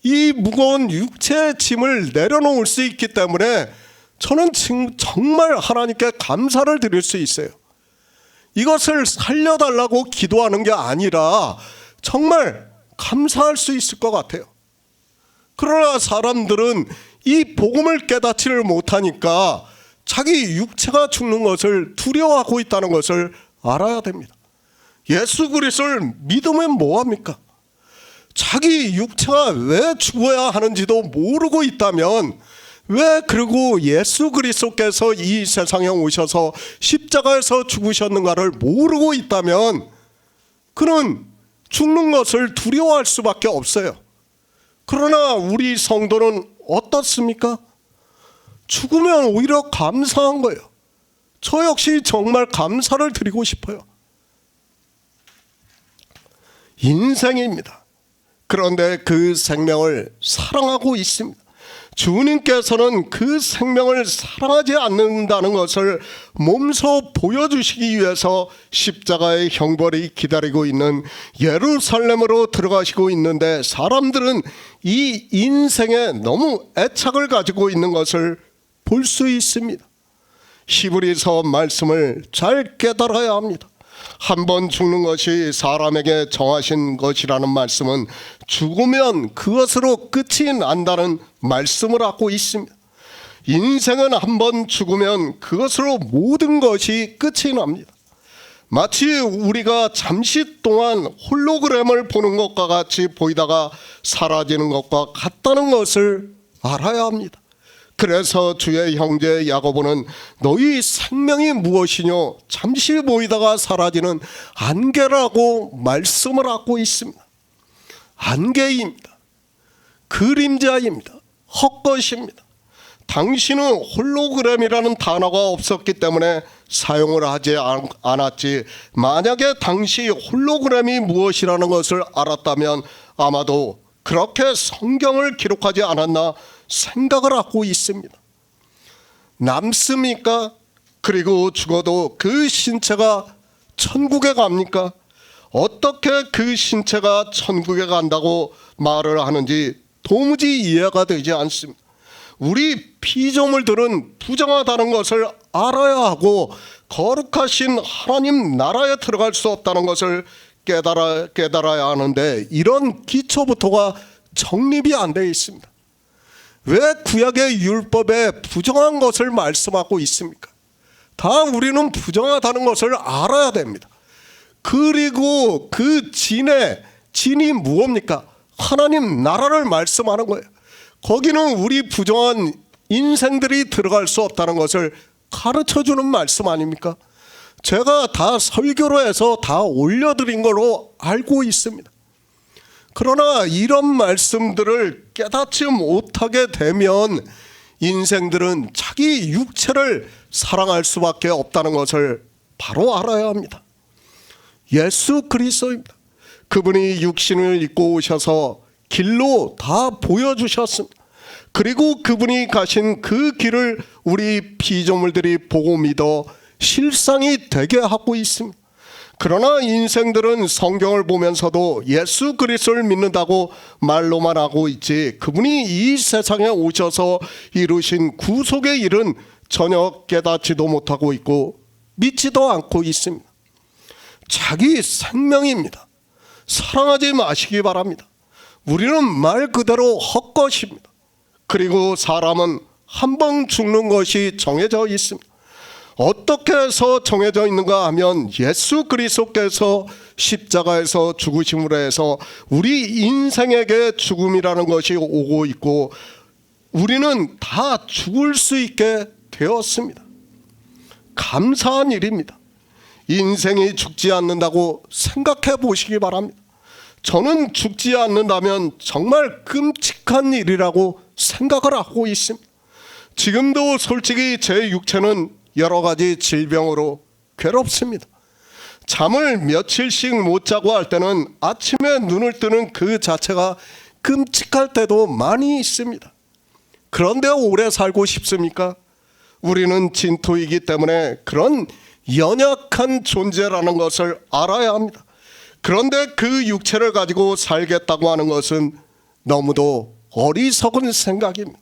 이 무거운 육체의 짐을 내려놓을 수 있기 때문에 저는 정말 하나님께 감사를 드릴 수 있어요. 이것을 살려달라고 기도하는 게 아니라 정말 감사할 수 있을 것 같아요. 그러나 사람들은 이 복음을 깨닫지를 못하니까 자기 육체가 죽는 것을 두려워하고 있다는 것을 알아야 됩니다. 예수 그리스도를 믿으면 뭐합니까? 자기 육체가 왜 죽어야 하는지도 모르고 있다면, 왜 그리고 예수 그리스도께서 이 세상에 오셔서 십자가에서 죽으셨는가를 모르고 있다면 그는 죽는 것을 두려워할 수밖에 없어요. 그러나 우리 성도는 어떻습니까? 죽으면 오히려 감사한 거예요. 저 역시 정말 감사를 드리고 싶어요. 인생입니다. 그런데 그 생명을 사랑하고 있습니다. 주님께서는 그 생명을 사랑하지 않는다는 것을 몸소 보여주시기 위해서 십자가의 형벌이 기다리고 있는 예루살렘으로 들어가시고 있는데, 사람들은 이 인생에 너무 애착을 가지고 있는 것을 볼 수 있습니다. 히브리서 말씀을 잘 깨달아야 합니다. 한 번 죽는 것이 사람에게 정하신 것이라는 말씀은 죽으면 그것으로 끝이 난다는 말씀을 하고 있습니다. 인생은 한 번 죽으면 그것으로 모든 것이 끝이 납니다. 마치 우리가 잠시 동안 홀로그램을 보는 것과 같이 보이다가 사라지는 것과 같다는 것을 알아야 합니다. 그래서 주의 형제 야고보는 너희 생명이 무엇이뇨? 잠시 보이다가 사라지는 안개라고 말씀을 하고 있습니다. 안개입니다. 그림자입니다. 헛것입니다. 당신은 홀로그램이라는 단어가 없었기 때문에 사용을 하지 않았지, 만약에 당시 홀로그램이 무엇이라는 것을 알았다면 아마도 그렇게 성경을 기록하지 않았나 생각을 하고 있습니다. 남습니까? 그리고 죽어도 그 신체가 천국에 갑니까? 어떻게 그 신체가 천국에 간다고 말을 하는지 도무지 이해가 되지 않습니다. 우리 피조물들은 부정하다는 것을 알아야 하고 거룩하신 하나님 나라에 들어갈 수 없다는 것을 깨달아야 하는데, 이런 기초부터가 정립이 안 되어 있습니다. 왜 구약의 율법에 부정한 것을 말씀하고 있습니까? 다 우리는 부정하다는 것을 알아야 됩니다. 그리고 그 진이 무엇입니까? 하나님 나라를 말씀하는 거예요. 거기는 우리 부정한 인생들이 들어갈 수 없다는 것을 가르쳐주는 말씀 아닙니까? 제가 다 설교로 해서 다 올려드린 걸로 알고 있습니다. 그러나 이런 말씀들을 깨닫지 못하게 되면 인생들은 자기 육체를 사랑할 수밖에 없다는 것을 바로 알아야 합니다. 예수 그리스도입니다. 그분이 육신을 입고 오셔서 길로 다 보여주셨습니다. 그리고 그분이 가신 그 길을 우리 피조물들이 보고 믿어 실상이 되게 하고 있습니다. 그러나 인생들은 성경을 보면서도 예수 그리스도를 믿는다고 말로만 하고 있지, 그분이 이 세상에 오셔서 이루신 구속의 일은 전혀 깨닫지도 못하고 있고 믿지도 않고 있습니다. 자기 생명입니다. 사랑하지 마시기 바랍니다. 우리는 말 그대로 헛것입니다. 그리고 사람은 한 번 죽는 것이 정해져 있습니다. 어떻게 해서 정해져 있는가 하면 예수 그리스도께서 십자가에서 죽으심으로 해서 우리 인생에게 죽음이라는 것이 오고 있고 우리는 다 죽을 수 있게 되었습니다. 감사한 일입니다. 인생이 죽지 않는다고 생각해 보시기 바랍니다. 저는 죽지 않는다면 정말 끔찍한 일이라고 생각을 하고 있습니다. 지금도 솔직히 제 육체는 여러 가지 질병으로 괴롭습니다. 잠을 며칠씩 못 자고 할 때는 아침에 눈을 뜨는 그 자체가 끔찍할 때도 많이 있습니다. 그런데 오래 살고 싶습니까? 우리는 진토이기 때문에 그런 연약한 존재라는 것을 알아야 합니다. 그런데 그 육체를 가지고 살겠다고 하는 것은 너무도 어리석은 생각입니다.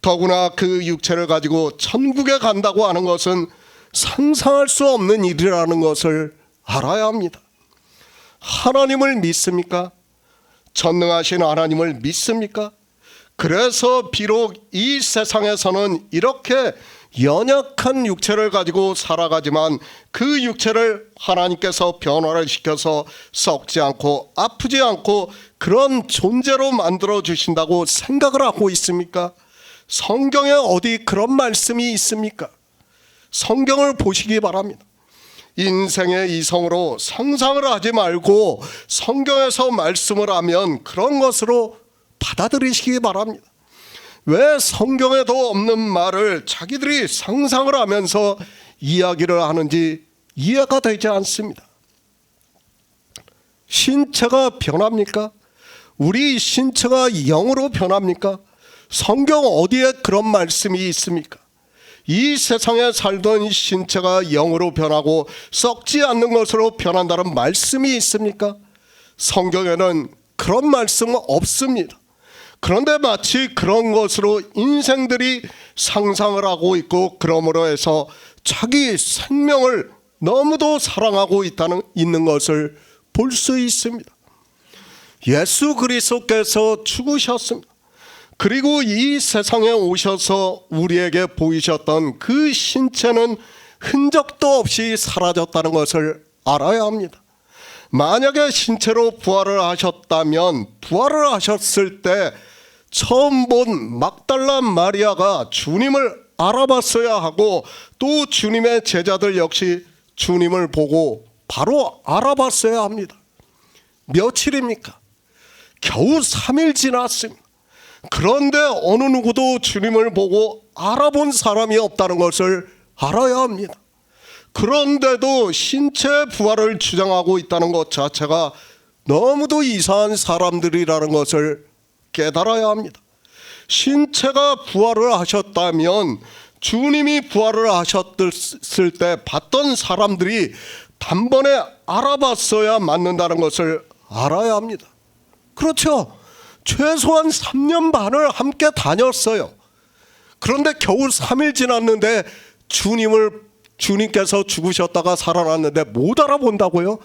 더구나 그 육체를 가지고 천국에 간다고 하는 것은 상상할 수 없는 일이라는 것을 알아야 합니다. 하나님을 믿습니까? 전능하신 하나님을 믿습니까? 그래서 비록 이 세상에서는 이렇게 연약한 육체를 가지고 살아가지만 그 육체를 하나님께서 변화를 시켜서 썩지 않고 아프지 않고 그런 존재로 만들어 주신다고 생각을 하고 있습니까? 성경에 어디 그런 말씀이 있습니까? 성경을 보시기 바랍니다. 인생의 이성으로 상상을 하지 말고 성경에서 말씀을 하면 그런 것으로 받아들이시기 바랍니다. 왜 성경에도 없는 말을 자기들이 상상을 하면서 이야기를 하는지 이해가 되지 않습니다. 신체가 변합니까? 우리 신체가 영으로 변합니까? 성경 어디에 그런 말씀이 있습니까? 이 세상에 살던 신체가 영으로 변하고 썩지 않는 것으로 변한다는 말씀이 있습니까? 성경에는 그런 말씀은 없습니다. 그런데 마치 그런 것으로 인생들이 상상을 하고 있고 그러므로 해서 자기 생명을 너무도 사랑하고 있는 것을 볼 수 있습니다. 예수 그리스도께서 죽으셨습니다. 그리고 이 세상에 오셔서 우리에게 보이셨던 그 신체는 흔적도 없이 사라졌다는 것을 알아야 합니다. 만약에 신체로 부활을 하셨다면 부활을 하셨을 때 처음 본 막달라 마리아가 주님을 알아봤어야 하고 또 주님의 제자들 역시 주님을 보고 바로 알아봤어야 합니다. 며칠입니까? 겨우 3일 지났습니다. 그런데 어느 누구도 주님을 보고 알아본 사람이 없다는 것을 알아야 합니다. 그런데도 신체 부활을 주장하고 있다는 것 자체가 너무도 이상한 사람들이라는 것을 깨달아야 합니다. 신체가 부활을 하셨다면 주님이 부활을 하셨을 때 봤던 사람들이 단번에 알아봤어야 맞는다는 것을 알아야 합니다. 그렇죠. 최소한 3년 반을 함께 다녔어요. 그런데 겨우 3일 지났는데 주님께서 죽으셨다가 살아났는데 못 알아본다고요?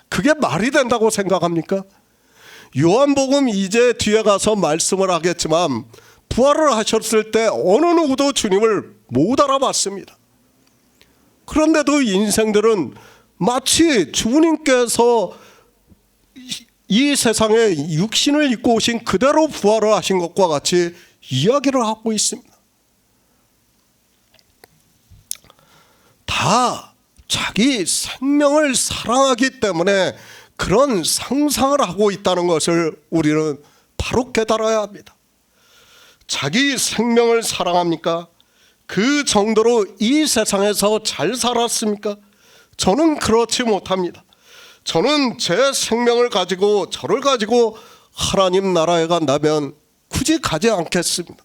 그게 말이 된다고 생각합니까? 요한복음 이제 뒤에 가서 말씀을 하겠지만 부활을 하셨을 때 어느 누구도 주님을 못 알아봤습니다. 그런데도 인생들은 마치 주님께서 이 세상에 육신을 입고 오신 그대로 부활을 하신 것과 같이 이야기를 하고 있습니다. 다 자기 생명을 사랑하기 때문에 그런 상상을 하고 있다는 것을 우리는 바로 깨달아야 합니다. 자기 생명을 사랑합니까? 그 정도로 이 세상에서 잘 살았습니까? 저는 그렇지 못합니다. 저는 제 생명을 가지고 저를 가지고 하나님 나라에 간다면 굳이 가지 않겠습니다.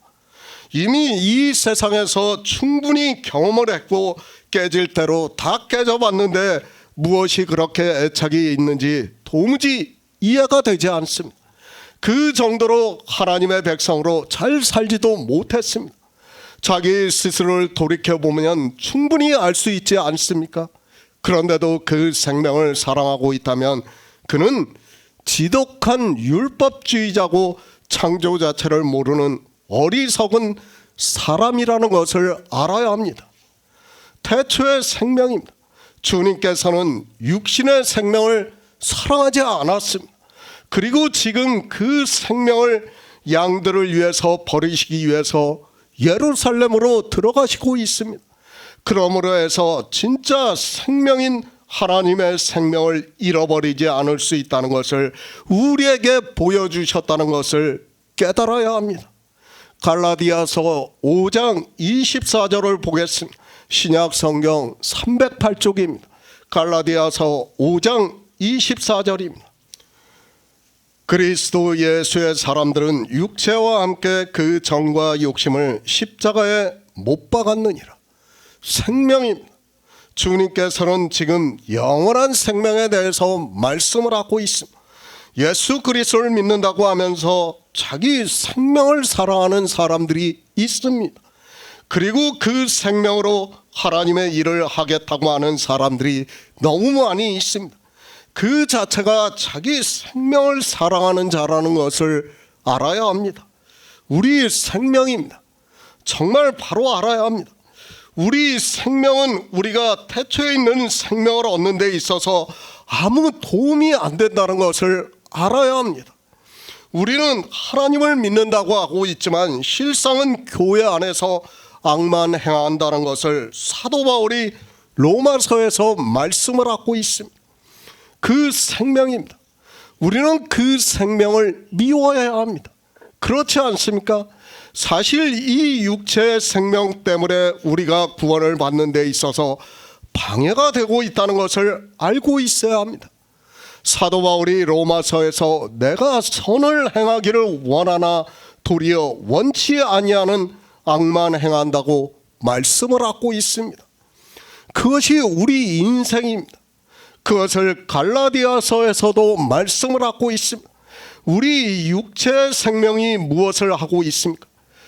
이미 이 세상에서 충분히 경험을 했고 깨질 대로 다 깨져봤는데 무엇이 그렇게 애착이 있는지 도무지 이해가 되지 않습니다. 그 정도로 하나님의 백성으로 잘 살지도 못했습니다. 자기 스스로를 돌이켜보면 충분히 알 수 있지 않습니까? 그런데도 그 생명을 사랑하고 있다면 그는 지독한 율법주의자고 창조 자체를 모르는 어리석은 사람이라는 것을 알아야 합니다. 태초의 생명입니다. 주님께서는 육신의 생명을 사랑하지 않았습니다. 그리고 지금 그 생명을 양들을 위해서 버리시기 위해서 예루살렘으로 들어가시고 있습니다. 그러므로 해서 진짜 생명인 하나님의 생명을 잃어버리지 않을 수 있다는 것을 우리에게 보여주셨다는 것을 깨달아야 합니다. 갈라디아서 5장 24절을 보겠습니다. 신약 성경 308쪽입니다. 갈라디아서 5장 24절입니다. 그리스도 예수의 사람들은 육체와 함께 그 정과 욕심을 십자가에 못 박았느니라. 생명입니다. 주님께서는 지금 영원한 생명에 대해서 말씀을 하고 있습니다. 예수 그리스도를 믿는다고 하면서 자기 생명을 사랑하는 사람들이 있습니다. 그리고 그 생명으로 하나님의 일을 하겠다고 하는 사람들이 너무 많이 있습니다. 그 자체가 자기 생명을 사랑하는 자라는 것을 알아야 합니다. 우리 생명입니다. 정말 바로 알아야 합니다. 우리 생명은 우리가 태초에 있는 생명을 얻는 데 있어서 아무 도움이 안 된다는 것을 알아야 합니다. 우리는 하나님을 믿는다고 하고 있지만 실상은 교회 안에서 악만 행한다는 것을 사도 바울이 로마서에서 말씀을 하고 있습니다. 그 생명입니다. 우리는 그 생명을 미워해야 합니다. 그렇지 않습니까? 사실 이 육체의 생명 때문에 우리가 구원을 받는 데 있어서 방해가 되고 있다는 것을 알고 있어야 합니다. 사도 바울이 로마서에서 내가 선을 행하기를 원하나 도리어 원치 아니하는 악만 행한다고 말씀을 하고 있습니다. 그것이 우리 인생입니다. 그것을 갈라디아서에서도 말씀을 하고 있습니다. 우리 육체의 생명이 무엇을 하고 있습니까?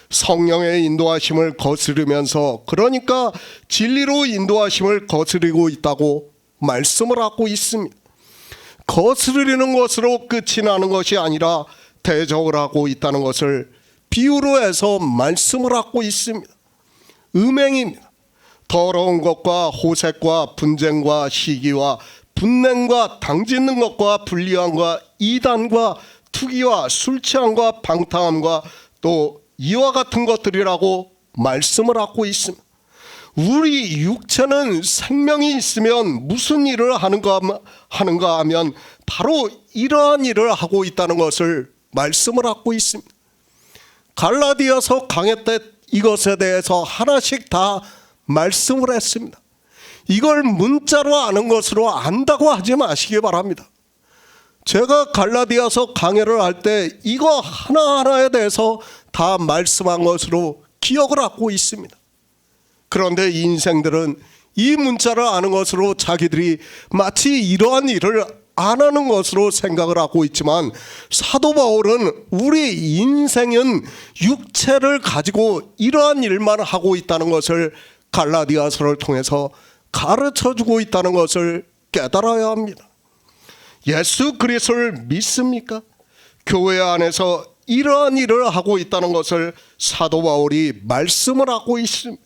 성령의 인도하심을 거스르면서, 그러니까 진리로 인도하심을 거스르고 있다고 말씀을 하고 있습니다. 거스르리는 것으로 끝이 나는 것이 아니라 대적을 하고 있다는 것을 비유로 해서 말씀을 하고 있습니다. 음행입니다. 더러운 것과 호색과 분쟁과 시기와 분냉과 당짓는 것과 불리함과 이단과 투기와 술취함과 방탕함과 또 이와 같은 것들이라고 말씀을 하고 있습니다. 우리 육체는 생명이 있으면 무슨 일을 하는가 하면 바로 이러한 일을 하고 있다는 것을 말씀을 하고 있습니다. 갈라디아서 강해 때 이것에 대해서 하나씩 다 말씀을 했습니다. 이걸 문자로 아는 것으로 안다고 하지 마시기 바랍니다. 제가 갈라디아서 강해를 할 때 이거 하나하나에 대해서 다 말씀한 것으로 기억을 하고 있습니다. 그런데 인생들은 이 문자를 아는 것으로 자기들이 마치 이러한 일을 안 하는 것으로 생각을 하고 있지만, 사도 바울은 우리 인생은 육체를 가지고 이러한 일만 하고 있다는 것을 갈라디아서를 통해서 가르쳐주고 있다는 것을 깨달아야 합니다. 예수 그리스도를 믿습니까? 교회 안에서 이러한 일을 하고 있다는 것을 사도 바울이 말씀을 하고 있습니다.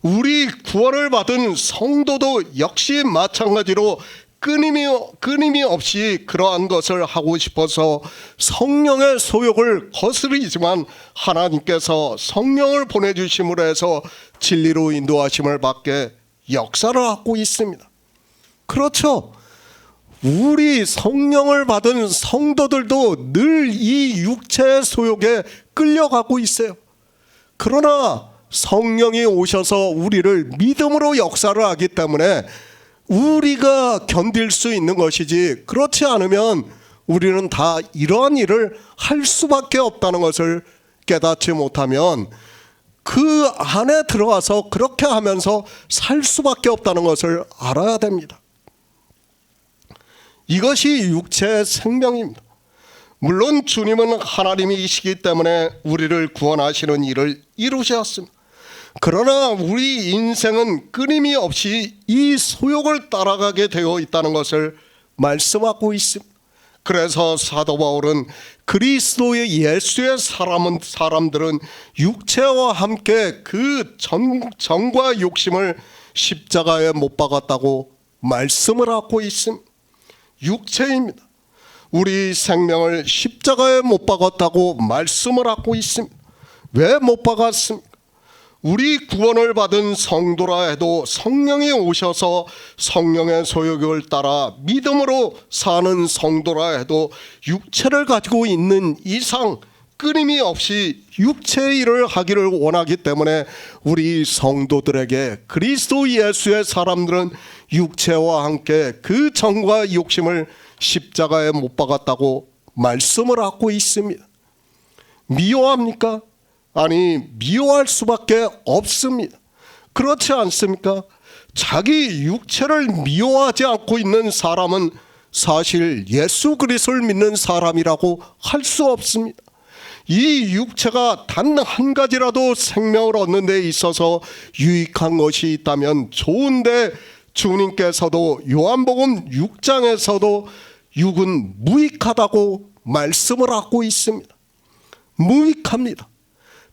우리 구원을 받은 성도도 역시 마찬가지로 끊임이 없이 그러한 것을 하고 싶어서 성령의 소욕을 거스르지만, 하나님께서 성령을 보내주심으로 해서 진리로 인도하심을 받게 역사를 하고 있습니다. 그렇죠. 우리 성령을 받은 성도들도 늘 이 육체의 소욕에 끌려가고 있어요. 그러나 성령이 오셔서 우리를 믿음으로 역사를 하기 때문에 우리가 견딜 수 있는 것이지, 그렇지 않으면 우리는 다 이러한 일을 할 수밖에 없다는 것을 깨닫지 못하면 그 안에 들어가서 그렇게 하면서 살 수밖에 없다는 것을 알아야 됩니다. 이것이 육체의 생명입니다. 물론 주님은 하나님이시기 때문에 우리를 구원하시는 일을 이루셨습니다. 그러나 우리 인생은 끊임이 없이 이 소욕을 따라가게 되어 있다는 것을 말씀하고 있습니다. 그래서 사도 바울은 그리스도의 예수의 사람들은 육체와 함께 그 정과 욕심을 십자가에 못 박았다고 말씀을 하고 있습니다. 육체입니다. 우리 생명을 십자가에 못 박았다고 말씀을 하고 있습니다. 왜 못 박았습니까? 우리 구원을 받은 성도라 해도 성령이 오셔서 성령의 소욕을 따라 믿음으로 사는 성도라 해도 육체를 가지고 있는 이상 끊임이 없이 육체의 일을 하기를 원하기 때문에 우리 성도들에게 그리스도 예수의 사람들은 육체와 함께 그 정과 욕심을 십자가에 못 박았다고 말씀을 하고 있습니다. 미워합니까? 아니, 미워할 수밖에 없습니다. 그렇지 않습니까? 자기 육체를 미워하지 않고 있는 사람은 사실 예수 그리스도를 믿는 사람이라고 할 수 없습니다. 이 육체가 단 한 가지라도 생명을 얻는 데 있어서 유익한 것이 있다면 좋은데, 주님께서도 요한복음 6장에서도 육은 무익하다고 말씀을 하고 있습니다. 무익합니다.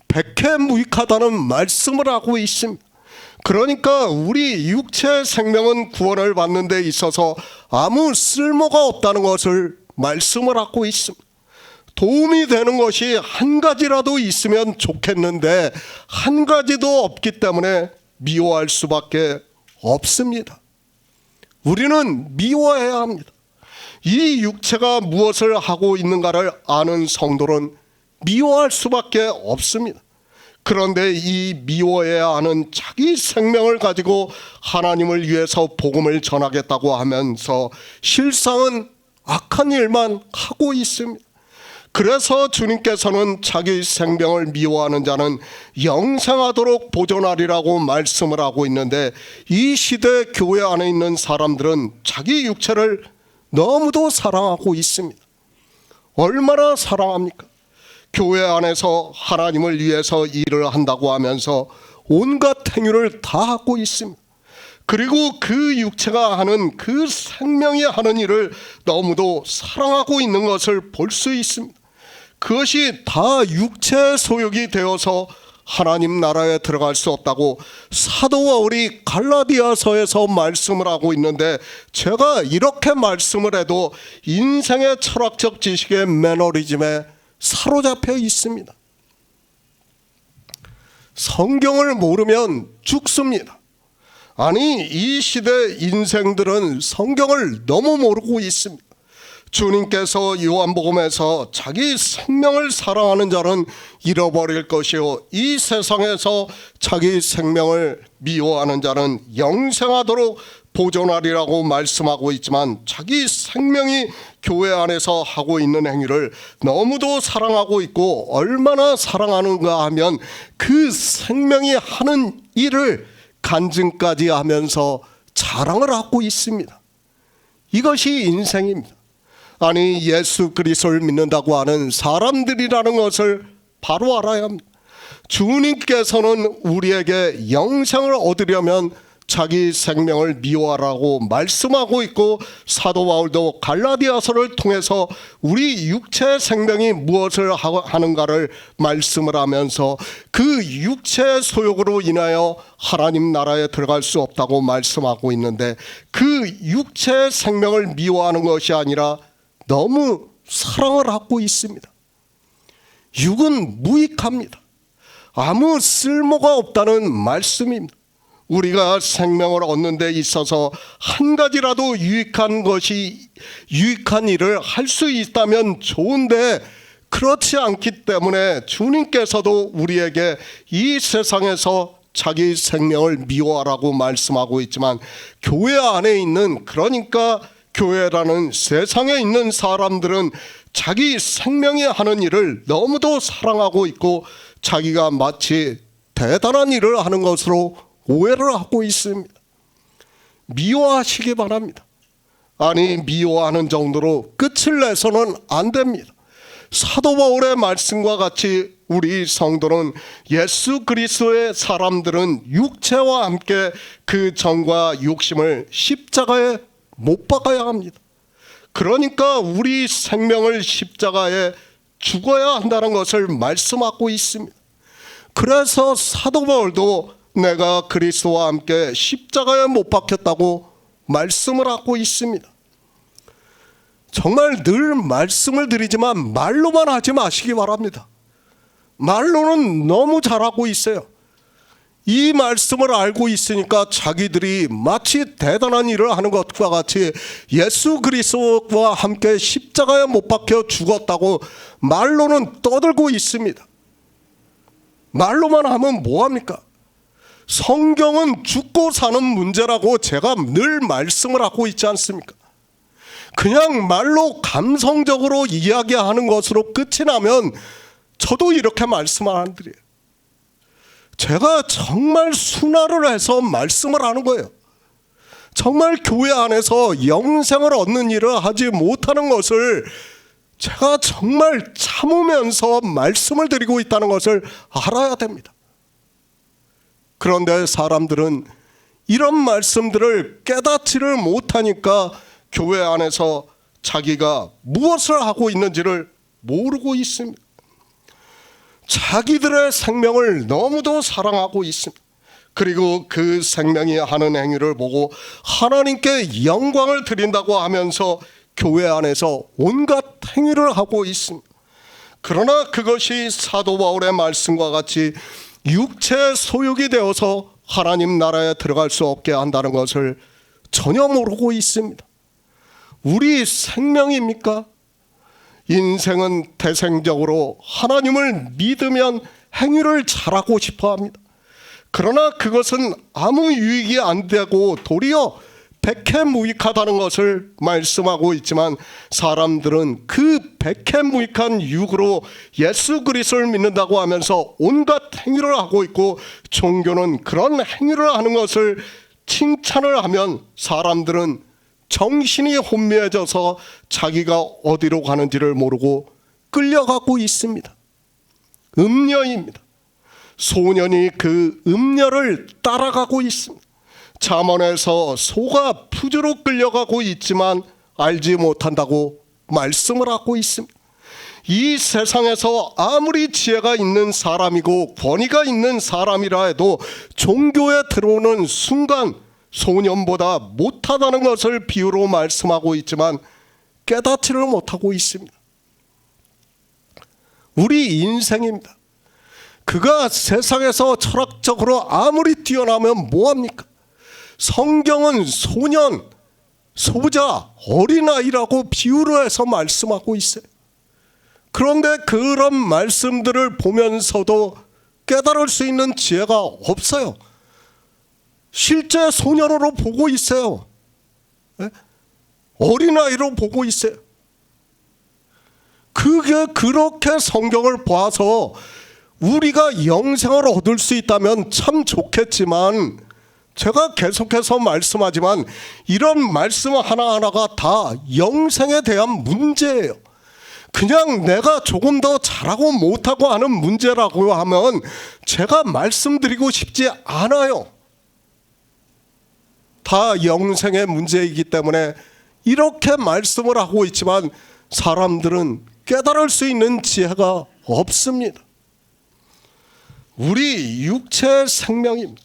백해무익하다는 말씀을 하고 있습니다. 그러니까 우리 육체의 생명은 구원을 받는 데 있어서 아무 쓸모가 없다는 것을 말씀을 하고 있습니다. 도움이 되는 것이 한 가지라도 있으면 좋겠는데 한 가지도 없기 때문에 미워할 수밖에 없습니다. 우리는 미워해야 합니다. 이 육체가 무엇을 하고 있는가를 아는 성도는 미워할 수밖에 없습니다. 그런데 이 미워해야 하는 자기 생명을 가지고 하나님을 위해서 복음을 전하겠다고 하면서 실상은 악한 일만 하고 있습니다. 그래서 주님께서는 자기 생명을 미워하는 자는 영생하도록 보존하리라고 말씀을 하고 있는데, 이 시대 교회 안에 있는 사람들은 자기 육체를 너무도 사랑하고 있습니다. 얼마나 사랑합니까? 교회 안에서 하나님을 위해서 일을 한다고 하면서 온갖 행위를 다 하고 있습니다. 그리고 그 육체가 하는, 그 생명이 하는 일을 너무도 사랑하고 있는 것을 볼 수 있습니다. 그것이 다 육체의 소욕이 되어서 하나님 나라에 들어갈 수 없다고 사도 바울이 갈라디아서에서 말씀을 하고 있는데, 제가 이렇게 말씀을 해도 인생의 철학적 지식의 매너리즘에 사로잡혀 있습니다. 성경을 모르면 죽습니다. 아니, 이 시대 인생들은 성경을 너무 모르고 있습니다. 주님께서 요한복음에서 자기 생명을 사랑하는 자는 잃어버릴 것이요, 이 세상에서 자기 생명을 미워하는 자는 영생하도록 보존하리라고 말씀하고 있지만, 자기 생명이 교회 안에서 하고 있는 행위를 너무도 사랑하고 있고, 얼마나 사랑하는가 하면 그 생명이 하는 일을 간증까지 하면서 자랑을 하고 있습니다. 이것이 인생입니다. 아니, 예수 그리스도를 믿는다고 하는 사람들이라는 것을 바로 알아야 합니다. 주님께서는 우리에게 영생을 얻으려면 자기 생명을 미워하라고 말씀하고 있고, 사도 바울도 갈라디아서를 통해서 우리 육체의 생명이 무엇을 하는가를 말씀을 하면서 그 육체의 소욕으로 인하여 하나님 나라에 들어갈 수 없다고 말씀하고 있는데, 그 육체의 생명을 미워하는 것이 아니라 너무 사랑을 하고 있습니다. 육은 무익합니다. 아무 쓸모가 없다는 말씀입니다. 우리가 생명을 얻는 데 있어서 한 가지라도 유익한 일을 할 수 있다면 좋은데, 그렇지 않기 때문에 주님께서도 우리에게 이 세상에서 자기 생명을 미워하라고 말씀하고 있지만, 교회 안에 있는, 그러니까 교회라는 세상에 있는 사람들은 자기 생명이 하는 일을 너무도 사랑하고 있고, 자기가 마치 대단한 일을 하는 것으로 오해를 하고 있습니다. 미워하시기 바랍니다. 아니, 미워하는 정도로 끝을 내서는 안 됩니다. 사도 바울의 말씀과 같이 우리 성도는, 예수 그리스도의 사람들은 육체와 함께 그 정과 욕심을 십자가에 못 박아야 합니다. 그러니까 우리 생명을 십자가에 죽어야 한다는 것을 말씀하고 있습니다. 그래서 사도 바울도 내가 그리스도와 함께 십자가에 못 박혔다고 말씀을 하고 있습니다. 정말 늘 말씀을 드리지만 말로만 하지 마시기 바랍니다. 말로는 너무 잘하고 있어요. 이 말씀을 알고 있으니까 자기들이 마치 대단한 일을 하는 것과 같이 예수 그리스도와 함께 십자가에 못 박혀 죽었다고 말로는 떠들고 있습니다. 말로만 하면 뭐합니까? 성경은 죽고 사는 문제라고 제가 늘 말씀을 하고 있지 않습니까? 그냥 말로 감성적으로 이야기하는 것으로 끝이 나면 저도 이렇게 말씀을 안 드려요. 제가 정말 순화를 해서 말씀을 하는 거예요. 정말 교회 안에서 영생을 얻는 일을 하지 못하는 것을 제가 정말 참으면서 말씀을 드리고 있다는 것을 알아야 됩니다. 그런데 사람들은 이런 말씀들을 깨닫지를 못하니까 교회 안에서 자기가 무엇을 하고 있는지를 모르고 있습니다. 자기들의 생명을 너무도 사랑하고 있습니다. 그리고 그 생명이 하는 행위를 보고 하나님께 영광을 드린다고 하면서 교회 안에서 온갖 행위를 하고 있습니다. 그러나 그것이 사도 바울의 말씀과 같이 육체의 소욕이 되어서 하나님 나라에 들어갈 수 없게 한다는 것을 전혀 모르고 있습니다. 우리 생명입니까? 인생은 태생적으로 하나님을 믿으면 행위를 잘하고 싶어 합니다. 그러나 그것은 아무 유익이 안 되고 도리어 백해무익하다는 것을 말씀하고 있지만 사람들은 그 백해무익한 육으로 예수 그리스도를 믿는다고 하면서 온갖 행위를 하고 있고 종교는 그런 행위를 하는 것을 칭찬을 하면 사람들은 정신이 혼미해져서 자기가 어디로 가는지를 모르고 끌려가고 있습니다. 음녀입니다. 소년이 그 음녀를 따라가고 있습니다. 잠언에서 소가 푸주로 끌려가고 있지만 알지 못한다고 말씀을 하고 있습니다. 이 세상에서 아무리 지혜가 있는 사람이고 권위가 있는 사람이라 해도 종교에 들어오는 순간 소년보다 못하다는 것을 비유로 말씀하고 있지만 깨닫지를 못하고 있습니다. 우리 인생입니다. 그가 세상에서 철학적으로 아무리 뛰어나면 뭐합니까? 성경은 소년, 소자, 어린아이라고 비유로 해서 말씀하고 있어요. 그런데 그런 말씀들을 보면서도 깨달을 수 있는 지혜가 없어요. 실제 소년으로 보고 있어요. 어린아이로 보고 있어요. 그게 그렇게 성경을 봐서 우리가 영생을 얻을 수 있다면 참 좋겠지만 제가 계속해서 말씀하지만 이런 말씀 하나하나가 다 영생에 대한 문제예요. 그냥 내가 조금 더 잘하고 못하고 하는 문제라고 하면 제가 말씀드리고 싶지 않아요. 다 영생의 문제이기 때문에 이렇게 말씀을 하고 있지만 사람들은 깨달을 수 있는 지혜가 없습니다. 우리 육체의 생명입니다.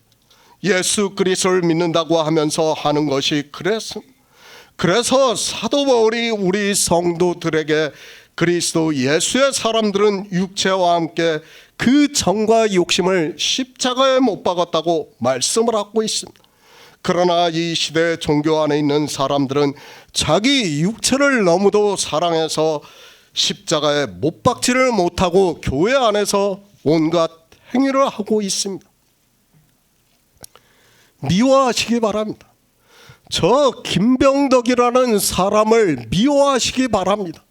예수 그리스도를 믿는다고 하면서 하는 것이 그래서 사도 바울이 우리 성도들에게 그리스도 예수의 사람들은 육체와 함께 그 정과 욕심을 십자가에 못 박았다고 말씀을 하고 있습니다. 그러나 이 시대 종교 안에 있는 사람들은 자기 육체를 너무도 사랑해서 십자가에 못 박지를 못하고 교회 안에서 온갖 행위를 하고 있습니다. 미워하시기 바랍니다. 저 김병덕이라는 사람을 미워하시기 바랍니다.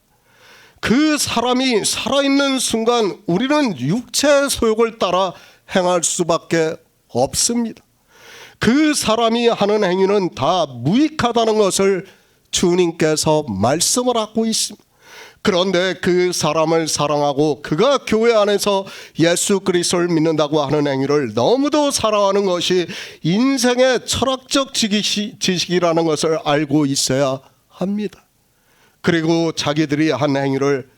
그 사람이 살아있는 순간 우리는 육체의 소욕을 따라 행할 수밖에 없습니다. 그 사람이 하는 행위는 다 무익하다는 것을 주님께서 말씀을 하고 있습니다. 그런데 그 사람을 사랑하고 그가 교회 안에서 예수 그리스도를 믿는다고 하는 행위를 너무도 사랑하는 것이 인생의 철학적 지식이라는 것을 알고 있어야 합니다. 그리고 자기들이 한 행위를